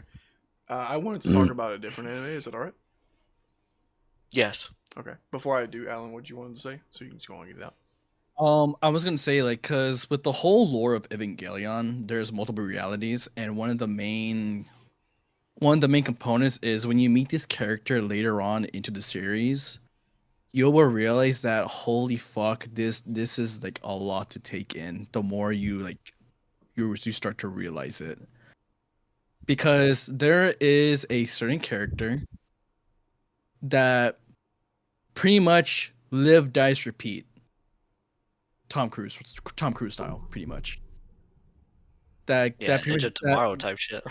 I wanted to talk about a different anime. Is that all right? Yes. Okay. Before I do, Alan, what you wanted to say? So you can just go on and get it out. I was gonna say, like, cause with the whole lore of Evangelion, there's multiple realities, and one of the main components is when you meet this character later on into the series, you will realize that holy fuck, this is like a lot to take in. The more you you start to realize it, because there is a certain character that pretty much live, dies, repeat. Tom Cruise style, pretty much. That Yeah, pretty Edge much of Tomorrow type shit.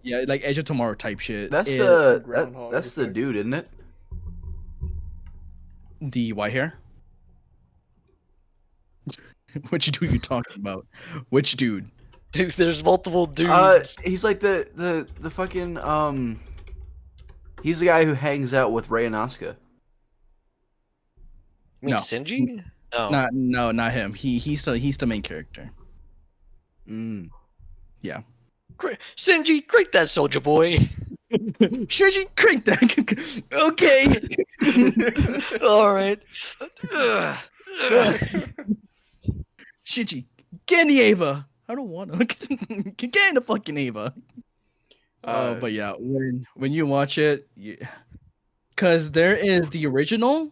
yeah, like Edge of Tomorrow type shit. That's Groundhog that's the effect. dude, isn't it? The white hair. Which dude are you talking about? Which dude? There's multiple dudes. He's like the fucking he's the guy who hangs out with Rey and Asuka. You mean No. Shinji? No. Not him. He's the main character. Mm. Yeah. Shinji, great that soldier boy. Shinji, crank that. Okay. All right. Shinji, get in the Ava. I don't want to. Get in the fucking Ava. But yeah, when you watch it, because there is the original,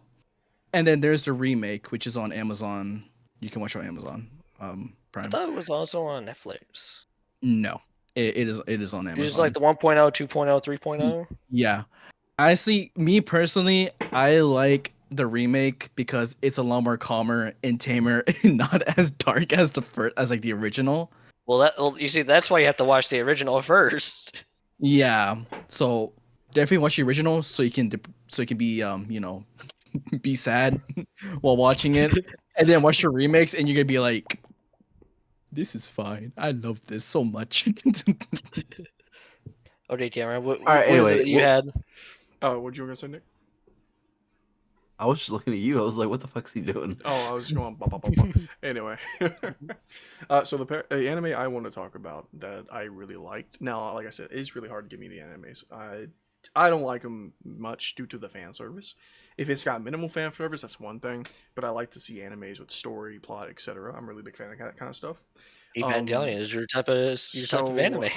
and then there's the remake, which is on Amazon. You can watch it on Amazon I Prime. thought it was also on Netflix. No, it is on Amazon. It's like the 1.0, 2.0, 3.0. Yeah, honestly, me personally, I like the remake because it's a lot more calmer and tamer, and not as dark as the original. Well, you see, that's why you have to watch the original first. Yeah, so definitely watch the original so you can be be sad while watching it, and then watch the remakes, and you're gonna be like, this is fine. I love this so much. Okay, Cameron. What right, is anyway, it that you had? Oh, what you were gonna say, Nick? I was just looking at you. I was like, what the fuck's he doing? Oh, I was just going. Anyway, so the anime I want to talk about that I really liked. Now, like I said, it's really hard to give me the animes. I don't like them much due to the fan service. If it's got minimal fan service, that's one thing. But I like to see animes with story, plot, etc. I'm a really big fan of that kind of stuff. Evangelion is your type of anime.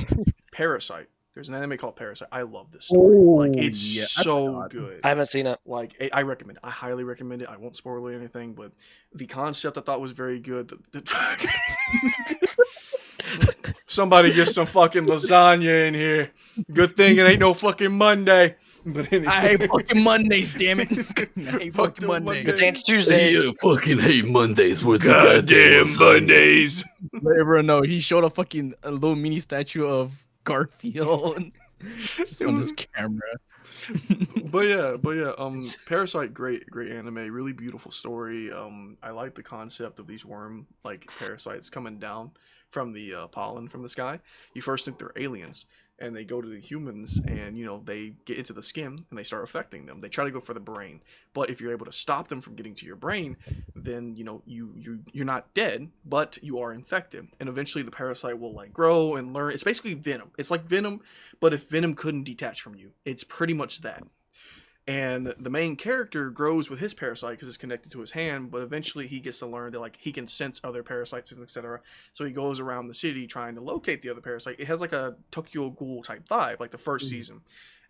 Parasite. There's an anime called Parasite. I love this story. Like, it's yeah, I so forgot. good. I haven't seen it. Like, I recommend it. I highly recommend it. I won't spoil anything, but the concept I thought was very good. Somebody get some fucking lasagna in here. Good thing it ain't no fucking Monday. But anyway. I hate fucking Mondays, damn it. I hate Fuck fucking them Mondays. Good thing it's Tuesday. I fucking hate Mondays. With Goddamn Mondays. Let everyone know he showed a little mini statue of Garfield just on his camera. But yeah, Parasite, great anime, really beautiful story. I like the concept of these worm like parasites coming down from the pollen from the sky. You first think they're aliens, and they go to the humans, and they get into the skin and they start affecting them. They try to go for the brain, but if you're able to stop them from getting to your brain, then you're not dead, but you are infected, and eventually the parasite will like grow and learn. It's basically venom. It's like venom, but if venom couldn't detach from you, it's pretty much that. And the main character grows with his parasite because it's connected to his hand, but eventually he gets to learn that like he can sense other parasites and etc. So he goes around the city trying to locate the other parasite. It has like a Tokyo Ghoul type vibe, like the first season.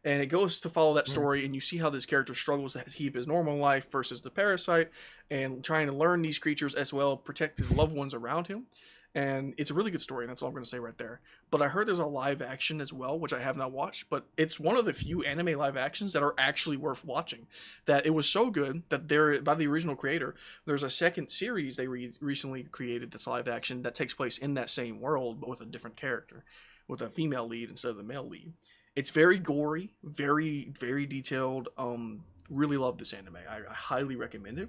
And it goes to follow that story, and you see how this character struggles to keep his normal life versus the parasite, and trying to learn these creatures as well, protect his loved ones around him. And it's a really good story, and that's all I'm going to say right there. But I heard there's a live action as well, which I have not watched, but it's one of the few anime live actions that are actually worth watching. That it was so good that by the original creator, there's a second series they recently created that's live action that takes place in that same world, but with a different character, with a female lead instead of the male lead. It's very gory, very, very detailed. Really love this anime. I highly recommend it.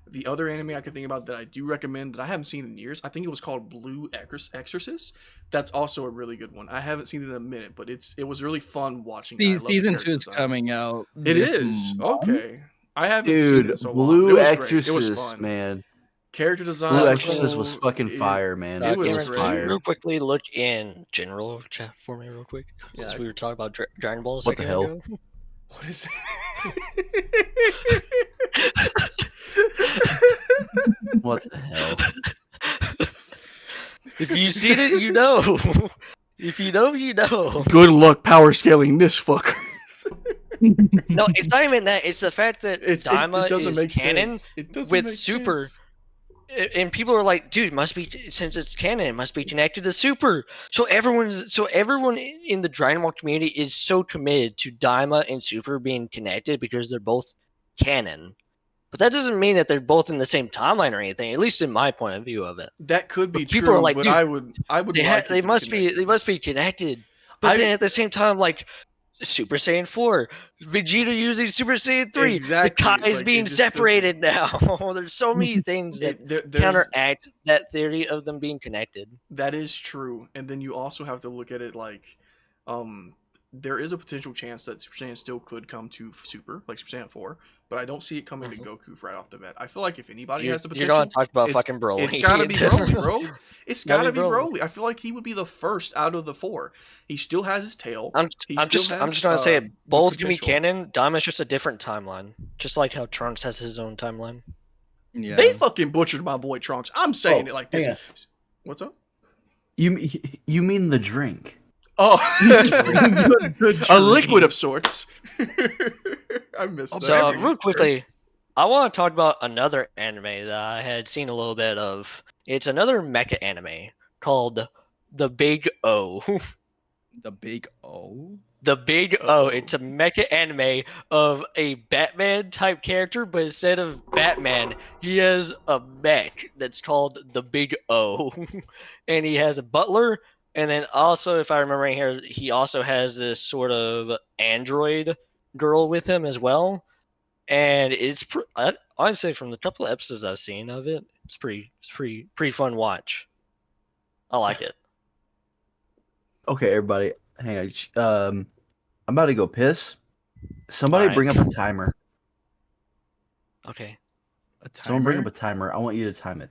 The other anime I can think about that I do recommend that I haven't seen in years, I think it was called Blue Exorcist. That's also a really good one. I haven't seen it in a minute, but it was really fun watching it. Season 2 is coming out. It this is month. okay. I haven't seen it Dude, in so long. It Blue was great. It was Exorcist, fun. man. Character design. Blue Uh, Exorcist was fucking fire, man. it It was was Cameron, great. can you fire. real quickly look in general chat for me real quick? Yeah. Since we were talking about Dragon Ball a What the second hell? ago. What is What the hell? If you've seen it, you know. If you know, you know. Good luck power scaling this fucker. No, it's not even that. It's the fact that it Daima doesn't is make canon sense. It doesn't with make Super. sense. And people are like, dude, must be since it's canon, it must be connected to Super. So everyone in the Dragon Ball community is so committed to Daima and Super being connected because they're both canon. But that doesn't mean that they're both in the same timeline or anything. At least in my point of view of it. That could be But people true, are like, but dude, I would They like it they to must be connected. they must be connected. But then at the same time, like Super Saiyan 4, Vegeta using Super Saiyan 3, Exactly, the Kai's like, being it just separated now. There's so many things that there's counteract that theory of them being connected. that is true, and then you also have to look at it like, there is a potential chance that Super Saiyan still could come to Super, like Super Saiyan 4, but I don't see it coming to Goku right off the bat. I feel like if anybody has the You're potential, gonna talk about it's- fucking Broly. it's gotta be Broly, bro. It's Gotta gotta be be Broly. Broly. I feel like he would be the first out of the 4. He still has his tail. I'm He just still I'm has, just gonna say the it. Both can be potential. canon. Daima's just a different timeline, just like how Trunks has his own timeline. Yeah. They fucking butchered my boy Trunks. I'm saying it like this. yeah. What's up? You mean the drink? Oh, The a liquid drink. of sorts. I missed that. So real quickly, I want to talk about another anime that I had seen a little bit of. It's another mecha anime called The Big O. The big O. The Big O. It's a mecha anime of a Batman type character, but instead of Batman, he has a mech that's called the Big O, and he has a butler. And then also, if I remember right here, he also has this sort of android girl with him as well. And it's I'd say from the couple of episodes I've seen of it, it's pretty fun watch. I like it. Okay, everybody, hang on. I'm about to go piss. Somebody Alright. bring up a timer. Okay. A timer. Someone bring up a timer. I want you to time it.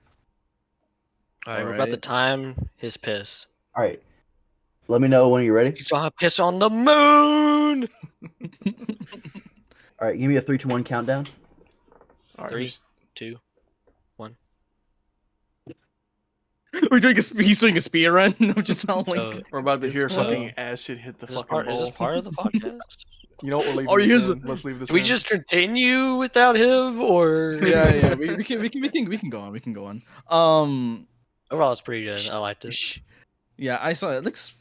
All right, we're about to Alright. time his piss. All right. Let me know when you're ready. He's gonna piss on the moon. All right, give me a 3, 2, 1 countdown. All right, 3, just- 2, 1. He's doing a speed run. I'm just all like, So, we're about to hear This fucking one. acid hit the Is this, fucking bowl. is this part of the podcast? You know what? We're leaving Oh, this here's in. Let's leave this Do we in. just continue without him, or yeah. We can go on. We can go on. Overall, it's pretty good. I liked it. Yeah, I saw it. Looks.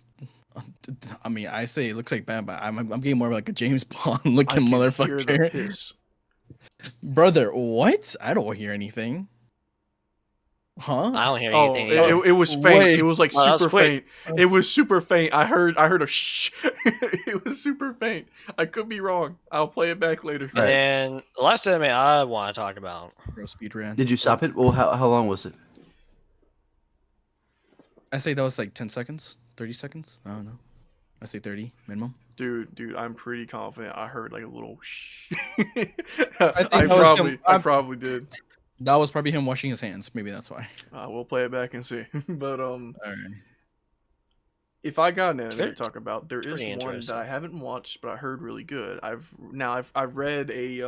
I mean, I say it looks like bad, but I'm getting more of like a James Bond I looking can hear the motherfucker. piss. Brother, what? I don't hear anything. Huh? I don't hear Oh, anything. it, either. it was faint. Wait. It was like Oh, that was super quick. faint. It was super faint. I heard a shh. It was super faint. I could be wrong. I'll play it back later. And then the last anime I want to talk about. Bro, speed ran. Did you stop it? Well, how long was it? I say that was like 10 seconds, 30 seconds. I don't know. I say 30 minimum. Dude, I'm pretty confident. I heard like a little shh. think that was him. I probably did. That was probably him washing his hands. Maybe that's why. We'll play it back and see. But All right. if I got an anime very- to talk about, there is pretty one that interesting. I haven't watched, but I heard really good. I've read a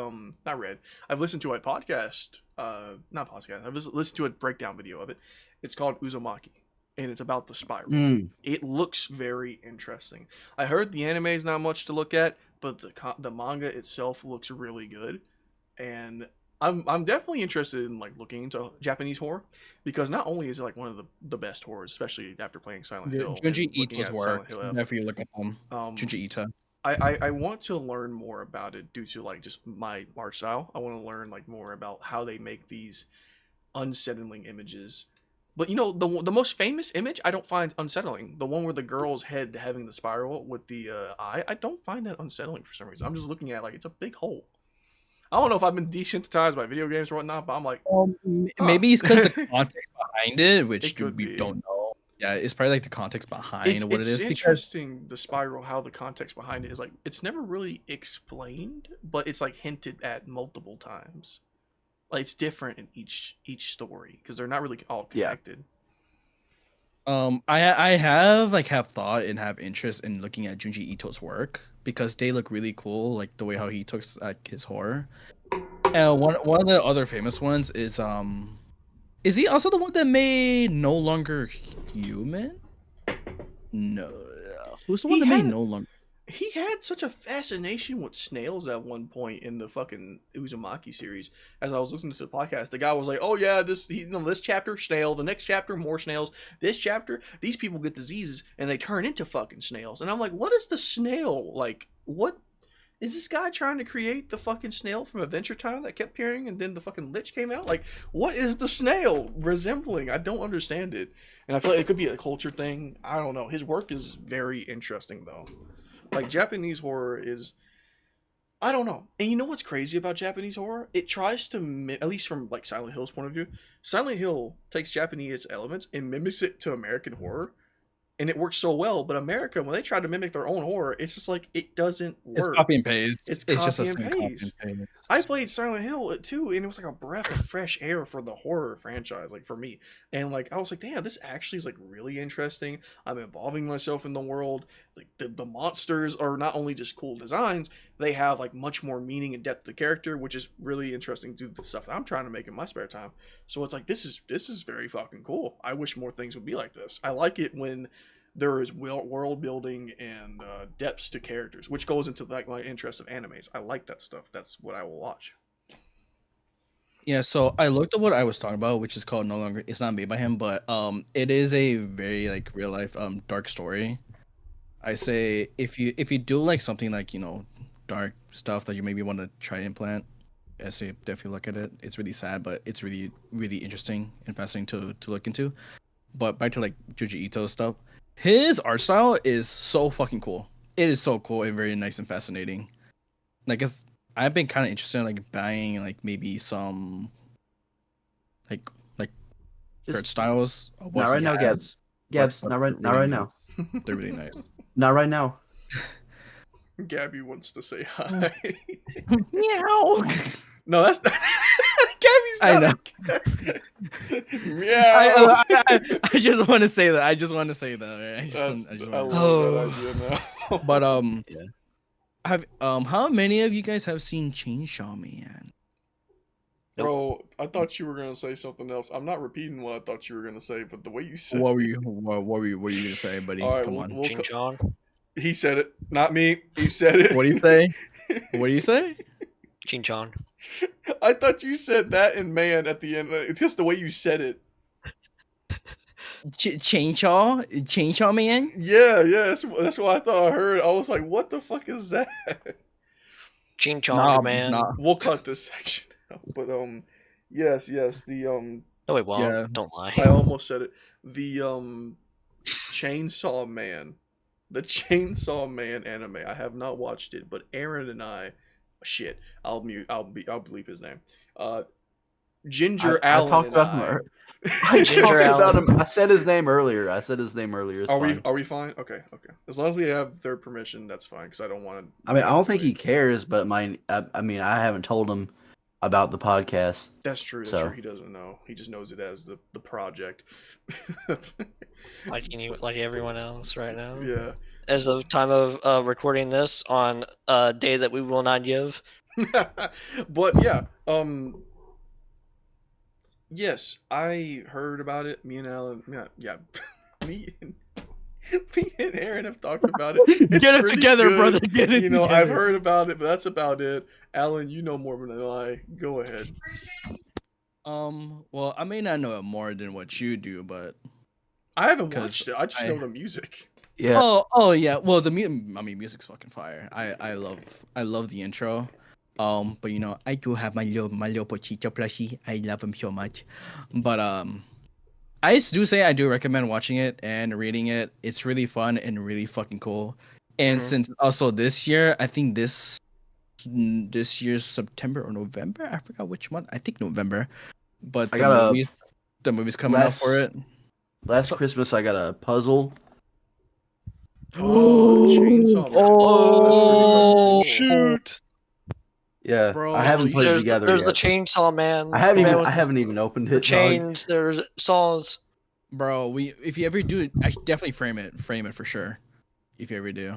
not read. I've listened to a podcast. Not podcast. I've listened to a breakdown video of it. It's called Uzumaki, and it's about the spiral. It looks very interesting. I heard the anime is not much to look at, but the manga itself looks really good, and I'm definitely interested in like looking into Japanese horror, because not only is it like one of the best horrors, especially after playing Silent Hill. Junji and looking Ito's at work. Silent Hill F. If you look up him, Um, Junji Ito. I want to learn more about it due to like just my art style. I want to learn like more about how they make these unsettling images. But you know, the most famous image I don't find unsettling. The one where the girl's head having the spiral with the eye. I don't find that unsettling for some reason. I'm just looking at it like it's a big hole. I don't know if I've been desensitized by video games or whatnot, but I'm like, Maybe it's because the context behind it, which It could we be. don't know. Yeah, it's probably like the context behind what it is. It's Because interesting the spiral, how the context behind it is like it's never really explained, but it's like hinted at multiple times. Like it's different in each story because they're not really all Yeah. connected. I have thought and have interest in looking at Junji Ito's work because they look really cool, like the way how he took like his horror. And one of the other famous ones is he also the one that made No Longer Human? No, who's the one He that made had No Longer? he had such a fascination with snails at one point in the fucking Uzumaki series. As I was listening to the podcast, the guy was like, "Oh yeah, this chapter snail, the next chapter more snails. This chapter, these people get diseases and they turn into fucking snails." And I'm like, "What is the snail like? What is this guy trying to create the fucking snail from Adventure Time that kept appearing and then the fucking lich came out? Like, what is the snail resembling? I don't understand it." And I feel like it could be a culture thing. I don't know. His work is very interesting though. Like Japanese horror is, I don't know. And you know what's crazy about Japanese horror? It tries to, at least from like Silent Hill's point of view, Silent Hill takes Japanese elements and mimics it to American horror, and it works so well. But America, when they try to mimic their own horror, it's just like it doesn't It's work. copy and paste. It's It's just copy a and same copy paste. and paste. I played Silent Hill too, and it was like a breath of fresh air for the horror franchise, like for me. And like I was like, damn, this actually is like really interesting. I'm involving myself in the world. Like the monsters are not only just cool designs, they have like much more meaning and depth to character, which is really interesting to do the stuff that I'm trying to make in my spare time. So it's like this is very fucking cool. I wish more things would be like this. I like it when there is world building and depths to characters, which goes into like my interest of animes. I like that stuff. That's what I will watch. Yeah, so I looked at what I was talking about, which is called No Longer. It's not made by him, but it is a very like real life dark story. I say if you do like something like dark stuff that you maybe want to try to implant, I say definitely look at it. It's really sad, but it's really really interesting and fascinating to look into. But back to like Junji Ito stuff, his art style is so fucking cool. It is so cool and very nice and fascinating. Like I've been kind of interested in like buying like maybe some like art Just styles. Of what not right he now, has, Gabs. Gabs, but not they're right, not really right now. nice. They're really nice. Not right now. Gabby wants to say hi. Meow. No, that's not. Gabby's I not. Meow. I just want to say that. I just want to say that. Right? I love that idea now. But Yeah. have how many of you guys have seen Chainsaw Man? Bro, I thought you were gonna say something else. I'm not repeating what I thought you were gonna say, but the way you said What were it. you gonna say, buddy? All right, Come on. Ching Chong. He said it, not me. He said it. What do you say? What do you say? Ching Chong. I thought you said that in man at the end. It's just the way you said it. Chainsaw Man. Yeah, that's what I thought I heard. I was like, what the fuck is that? Ching Chong, man. Nah. We'll cut this section out. But yes, the No, it won't. Yeah. Don't lie. I almost said it. The Chainsaw Man. The Chainsaw Man anime. I have not watched it, but Aaron and I, shit, I'll bleep his name. Ginger I Allen. talked and about him. I Ginger talked about Allen. him. I said his name earlier. It's fine. Are we fine? Okay. As long as we have their permission, that's fine. Because I don't want to. I mean, I don't think he cares, but I haven't told him about the podcast. That's true. That's So. true. He doesn't know. He just knows it as the project. That's, Like everyone else right now. yeah. As of time of recording this on a day that we will not give. But yeah, yes, I heard about it. Me and Alan, yeah, me and Aaron have talked about it. It's Get it pretty together, good. brother. Get it. You know, together. I've heard about it, but that's about it. Alan, you know more than I. Go ahead. Well, I may not know it more than what you do, but I haven't 'Cause watched it. I just know the music. Yeah. oh yeah. Well, music's fucking fire. I love the intro. But I do have my little pochito plushie. I love him so much. But I do say I do recommend watching it and reading it. It's really fun and really fucking cool. And since also this year, I think this year's September or November, I forgot which month. I think November. But I got the movie's coming out for it. Last Christmas I got a puzzle. Oh, Chainsaw Man. Oh, That's pretty cool. Shoot. Yeah, Bro, I haven't you put it There's together there's yet. the Chainsaw Man. I haven't the man even with I haven't even opened the it. Dog. chains. There's saws. bro, if you ever do it, I should definitely frame it for sure. If you ever do.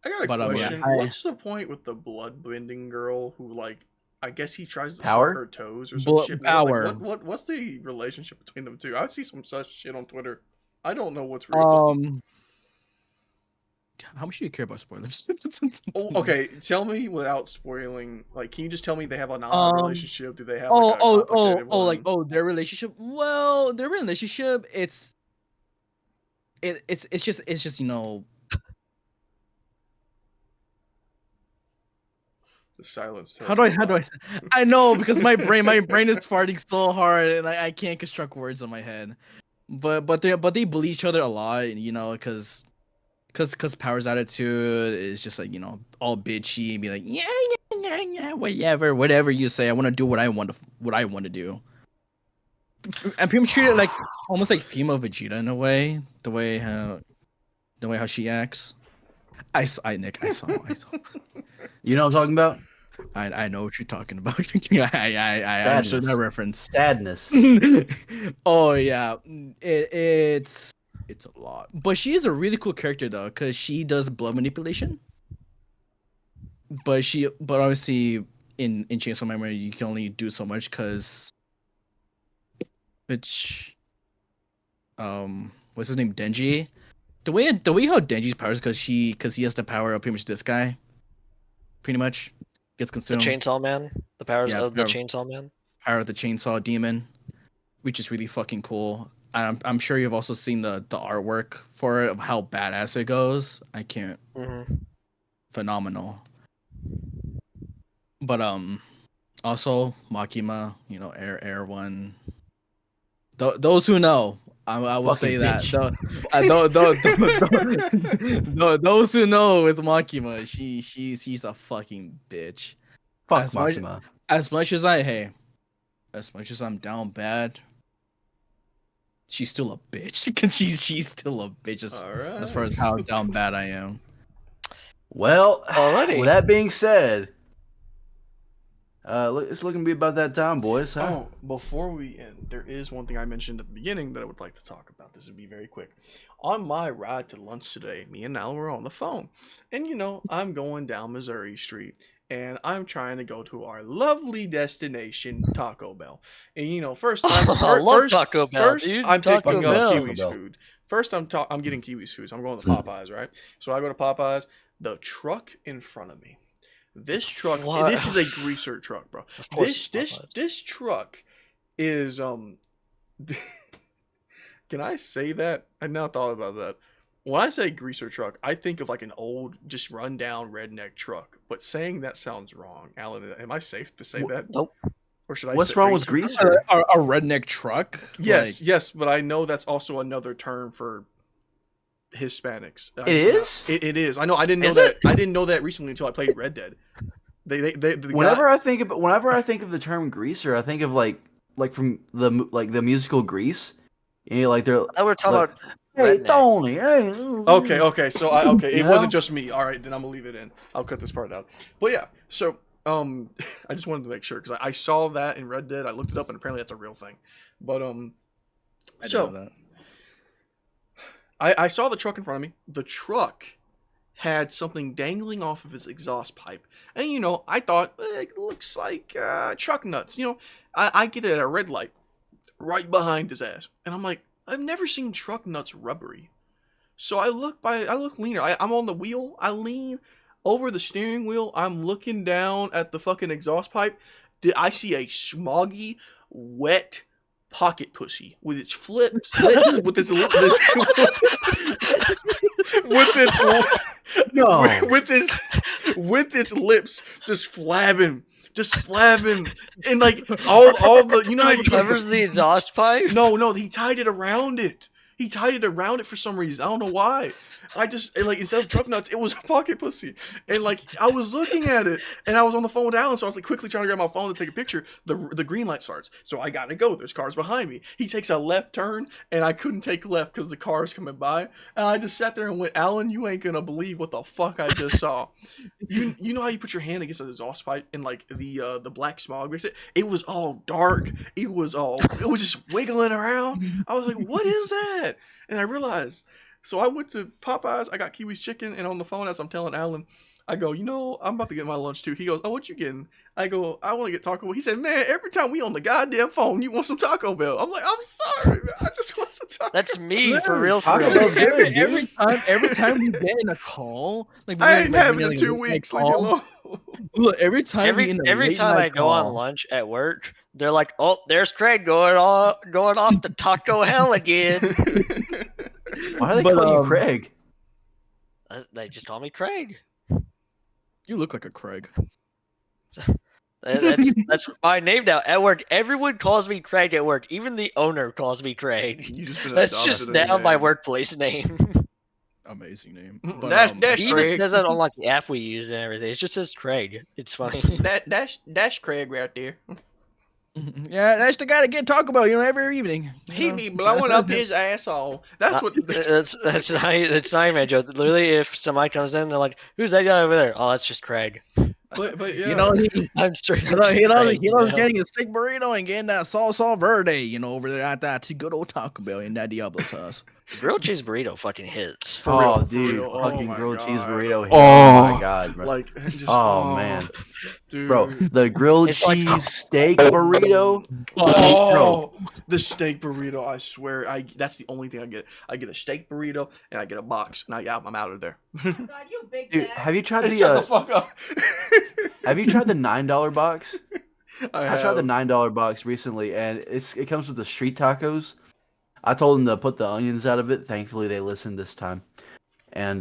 I got a But, yeah, question. What's the point with the blood-bending girl who, like, I guess he tries to Power? suck her toes or some shit? Power. What's the relationship between them two? I see some such shit on Twitter. I don't know what's real. How much do you care about spoilers? Oh, okay. Tell me without spoiling. Like, can you just tell me they have a non-relationship? Do they have like a complicated one? Their relationship. Well, their relationship, it's just The silence. how do I say? I know because my brain is farting so hard and I can't construct words in my head. But they bully each other a lot, because Power's attitude is just like, all bitchy and be like, yeah, whatever you say. I want to do what I want to do. And people treat it like almost like female Vegeta in a way, the way how she acts. Nick, I saw. You know what I'm talking about? I know what you're talking about. I understood that reference. Sadness. Oh yeah, it's a lot. But she is a really cool character though, because she does blood manipulation. But obviously in Chainsaw Man you can only do so much because what's his name, Denji? The way how Denji's powers because he has the power of pretty much this guy. Pretty much gets The consumed. Chainsaw Man. The powers Yeah, of the Chainsaw Man. Power of the Chainsaw Demon, which is really fucking cool. I'm sure you've also seen the artwork for it of how badass it goes. I can't. Mm-hmm. Phenomenal. But also Makima, Air One. Those who know, I will say that. Those who know with Makima, she's a fucking bitch. Fuck As Makima. As much as I'm down bad, she's still a bitch. she's still a bitch as far as how down bad I am. Well, Alrighty. with that being said, it's looking to be about that time, boys. Huh? Oh, before we end, there is one thing I mentioned at the beginning that I would like to talk about. This would be very quick. On my ride to lunch today, me and Al were on the phone. And, I'm going down Missouri Street. And I'm trying to go to our lovely destination, Taco Bell. And, first, I'm Taco Bell, dude. I'm Taco picking up Bell. Kiwi's food. First, I'm getting Kiwi's food. So I'm going to Popeyes, right? So I go to Popeyes. The truck in front of me. This truck. What? This is a greaser truck, bro. Of course This truck is Can I say that? I now thought about that. When I say greaser truck, I think of like an old, just rundown redneck truck. But saying that sounds wrong. Alan, am I safe to say that? Nope. Or should I? What's say wrong with greaser? A redneck truck? Yes, yes, but I know that's also another term for Hispanics. It is. It is. I know. I didn't know Is that. it? I didn't know that recently until I played Red Dead. Whenever I think of the term greaser, I think of like from the musical Grease. Like they're. Now we're talking like, about Hey redneck. Tony. Hey. Okay. So it You wasn't know? just me. All right, then I'm gonna leave it in. I'll cut this part out. But yeah. So I just wanted to make sure because I saw that in Red Dead. I looked it up and apparently that's a real thing. But I didn't so know that. I saw the truck in front of me. The truck had something dangling off of its exhaust pipe. And, I thought, it looks like truck nuts. I get it at a red light right behind his ass. And I'm like, I've never seen truck nuts rubbery. So I look leaner. I'm on the wheel. I lean over the steering wheel. I'm looking down at the fucking exhaust pipe. I see a smoggy, wet pocket pussy with its lips, with its lips just flabbing, and like all the how Covers the exhaust pipe. no, he tied it around it. He tied it around it for some reason. I don't know why. I just and, like instead of truck nuts, it was a pocket pussy. And like I was looking at it, and I was on the phone with Alan, so I was like quickly trying to grab my phone to take a picture. The green light starts, so I gotta go. There's cars behind me. He takes a left turn, and I couldn't take left because the car's coming by. And I just sat there and went, Alan, you ain't gonna believe what the fuck I just saw. You know how you put your hand against an exhaust pipe and like the black smog makes it? It was all dark. It was just wiggling around. I was like, what is that? And I realized. So I went to Popeyes. I got Kiwi's chicken, and on the phone as I'm telling Alan, I go, I'm about to get my lunch too. He goes, oh, what you getting? I go, I want to get Taco Bell. He said, man, every time we on the goddamn phone, you want some Taco Bell. I'm like, I'm sorry, man. I just want some Taco Bell. That's me for real. Taco Bell's good, every time we get in a call, like I ain't having it in 2 weeks. Leave me alone. Look, every time I go on lunch at work, they're like, "Oh, there's Craig going off the Taco Hell again." Why do they call you Craig? They just call me Craig. You look like a Craig. That's my name now at work. Everyone calls me Craig at work. Even the owner calls me Craig. That's just now my workplace name. Amazing name. But, that's he Craig. even says that on like the app we use and everything. It just says Craig. It's funny. That's Craig right there. Yeah, that's the guy that get Taco Bell, every evening. He be blowing up his asshole. That's what. That's not even a joke. Literally, if somebody comes in, they're like, "Who's that guy over there?" Oh, that's just Craig. But yeah. I'm straight. He loves getting a steak burrito and getting that salsa verde, over there at that good old Taco Bell in that Diablo sauce. Grilled cheese burrito fucking hits. For dude, real. fucking grilled cheese burrito. Hit. Oh my god, bro. Like, just, man, dude. bro, the grilled It's cheese like- steak burrito. Oh, the steak burrito! I swear, that's the only thing I get. I get a steak burrito and I get a box, and I'm out of there. God, you big Dude, bag. have you tried Shut the the? fuck up. Have you tried the $9 box? I tried the have. $9 box recently, and it comes with the street tacos. I told them to put the onions out of it. Thankfully, they listened this time. And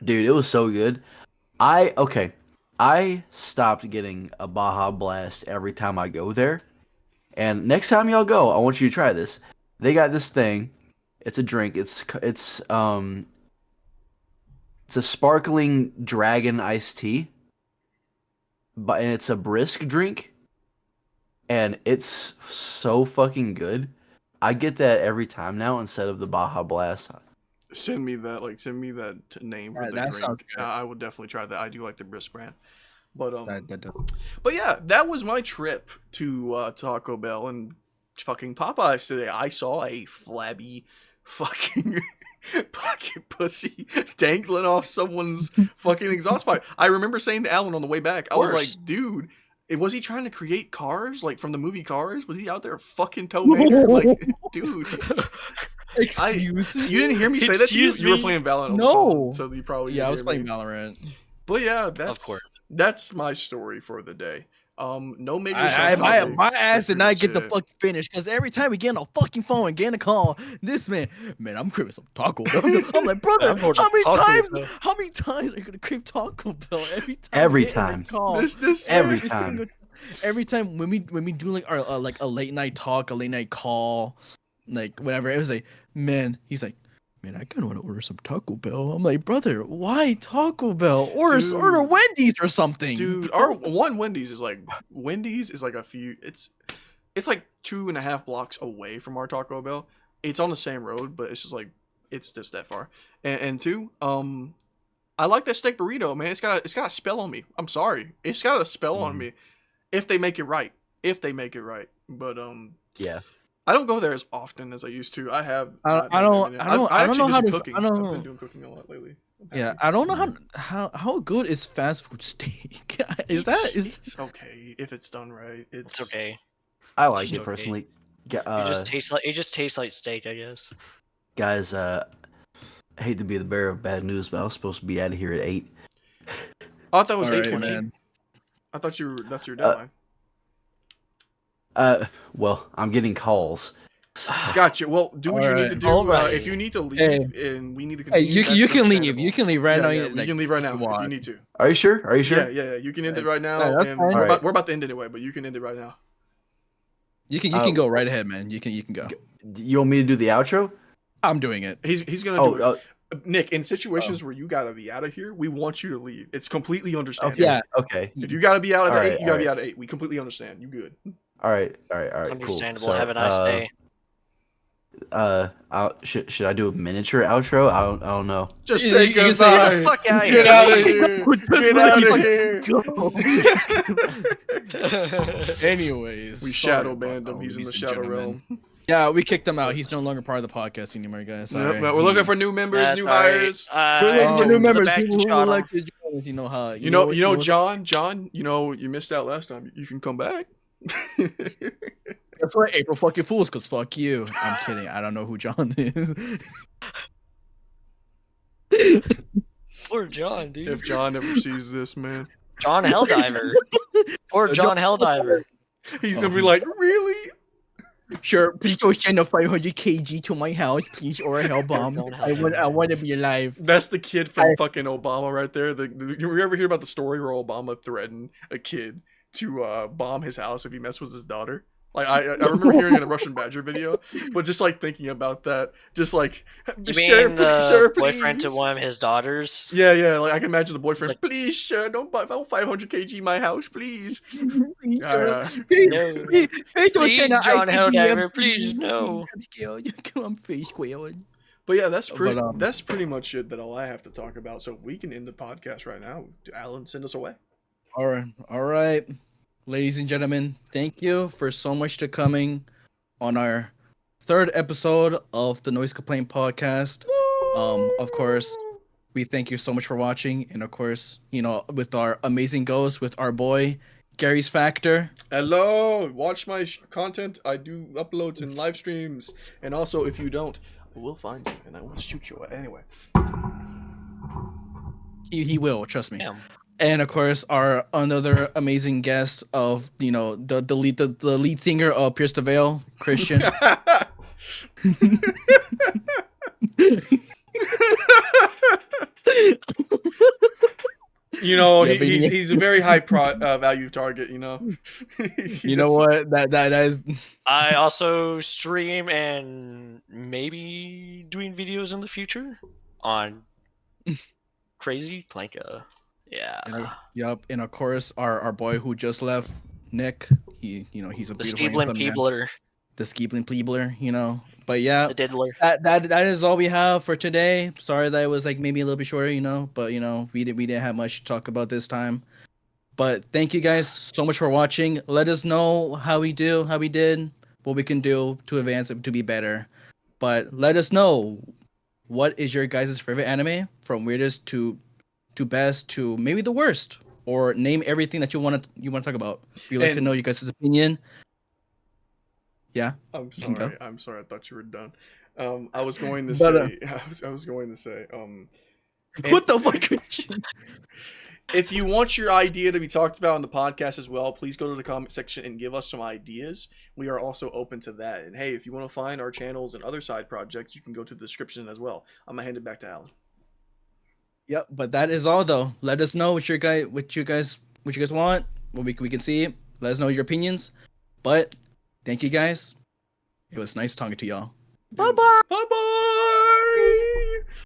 dude, it was so good. I stopped getting a Baja Blast every time I go there. And next time y'all go, I want you to try this. They got this thing. It's a drink. It's a sparkling dragon iced tea. And it's a brisk drink. And it's so fucking good. I get that every time now instead of the Baja Blast. Send me that name for the that drink. sounds good. I would definitely try that. I do like the brisk brand. But That does. But yeah, that was my trip to Taco Bell and fucking Popeyes today. I saw a flabby fucking pocket pussy dangling off someone's fucking exhaust pipe. I remember saying to Alan on the way back, I was like, dude, was he trying to create Cars? Like from the movie Cars? Was he out there fucking Tomater? Like, dude. Excuse me? You didn't hear me say that to you? Excuse You were me? playing Valorant on the No. phone, so you probably Yeah, I didn't was hear playing me. Valorant. But yeah, Of course. that's my story for the day. No major My ass did not get the fuck. fucking finish because every time we get on a fucking phone and get a call, this man, I'm craving some Taco Bell. I'm like, brother, I'm going to how many Taco times? Bell. How many times are you gonna crave Taco Bell? Every we get in a time. Call. This Every time. Every time when we do like our like a late night talk, a late night call, like whatever, it was like, he's like, man, I kind of want to order some Taco Bell. I'm like, brother, why Taco Bell? Order Wendy's or something. dude, our one Wendy's is like a few. It's like 2.5 blocks away from our Taco Bell. It's on the same road, but it's just like it's just that far. And two, I like that steak burrito, man. It's got a spell on me. I'm sorry, it's got a spell on me. If they make it right, but Yeah. I don't go there as often as I used to. I have. I don't know how to. Cooking. I don't I've know. been doing cooking a lot lately. Yeah, I don't know how good is fast food steak. It's okay if it's done right. It's okay. I like It's it okay. personally. It just tastes like steak, I guess. Guys, I hate to be the bearer of bad news, but I was supposed to be out of here at 8. I thought it was All right, 8:15. man. I thought that's your deadline. Well, I'm getting calls. Gotcha. Well, do what you need to do. Alright. If you need to leave Hey. and we need to Hey, continue, you that's can leave. understandable. You can leave right now. Yeah, Like, you can leave right now you if you want. need to. Are you sure? Yeah. You can end it right now. Yeah, that's And fine. we're Alright. about to end anyway, but you can end it right now. You can go right ahead, man. You can go. You want me to do the outro? I'm doing it. He's gonna do it. Oh, Nick, in situations where you gotta be out of here, we want you to leave. It's completely understandable. Yeah. okay. If you gotta be out at All 8, right, you gotta all be right. out at 8. We completely understand. You good. All right. Cool. Understandable. So, Have a nice day. should I do a miniature outro? I don't know. Just You- say you can goodbye. say, "Get the fuck outta Get here." out of here. Just Get out of here. Anyways, We sorry shadow about banned that, him. He's in the ladies and shadow gentlemen. realm. Yeah, we kicked him out. He's no longer part of the podcast anymore, guys. Sorry. We're looking for new members, That's new alright. hires. We're looking for new The members. back People who shot would 'em. like to join us. You know how You know, what's- John. You know, you missed out last time. You can come back. That's right, April fucking Fools, because fuck you. I'm kidding. I don't know who John is. Poor John, dude. If John ever sees this, man, John Helldiver. Poor John Helldiver. he's gonna be like, really? Sure, please don't send a 500 kg to my house, please, or a hell bomb. Don't I want to be alive. That's the kid from fucking Obama right there. You ever hear about the story where Obama threatened a kid to bomb his house if he messed with his daughter? Like I remember hearing it in a Russian Badger video, but just like thinking about that, just like You sir, mean the sir, boyfriend to please." one of his daughters? Yeah. Like I can imagine the boyfriend. Like- Please, sir, don't buy 500 kg my house, please. Please, Yeah. No. please don't Please, send a John ICBM, Helldiver, please, no. I'm scared. I'm face squaring. But yeah, that's pretty. But, That's pretty much it. That all I have to talk about. So we can end the podcast right now. Alan, send us away. All right, ladies and gentlemen, thank you for so much to coming on our third episode of the Noise Complaint podcast. Of course, we thank you so much for watching, and of course, with our amazing ghost, with our boy Gary's Factor. Hello, watch my content. I do uploads and live streams, and also if you don't, we'll find you and I will shoot you. Anyway, He will, trust me. Damn. And of course, our another amazing guest of the lead singer of Pierce the Veil, Christian. you know, Yeah, but he's a very high value target. You know. You know what? That is. I also stream and maybe doing videos in the future on Crazy Planka. Yeah. Yup, and of course, our boy who just left, Nick. He's a The beautiful Skeeblin handsome man. Peebler. The Skeeblin Pleebler. But yeah, The Diddler. that is all we have for today. Sorry that it was like maybe a little bit shorter, but we didn't have much to talk about this time. But thank you guys so much for watching. Let us know how we did, what we can do to advance it to be better. But let us know, what is your guys' favorite anime, from weirdest to best to maybe the worst, or name everything that you want to talk about. We'd like to know you guys' opinion. Yeah. I'm You can go. sorry. I'm sorry. I thought you were done. I was going to But, say. I was going to say. What the fuck? If you want your idea to be talked about on the podcast as well, please go to the comment section and give us some ideas. We are also open to that. And hey, if you want to find our channels and other side projects, you can go to the description as well. I'm gonna hand it back to Alan. Yep, but that is all though. Let us know what you guys want, what we can see. Let us know your opinions. But thank you guys. It was nice talking to y'all. Bye bye. Bye bye.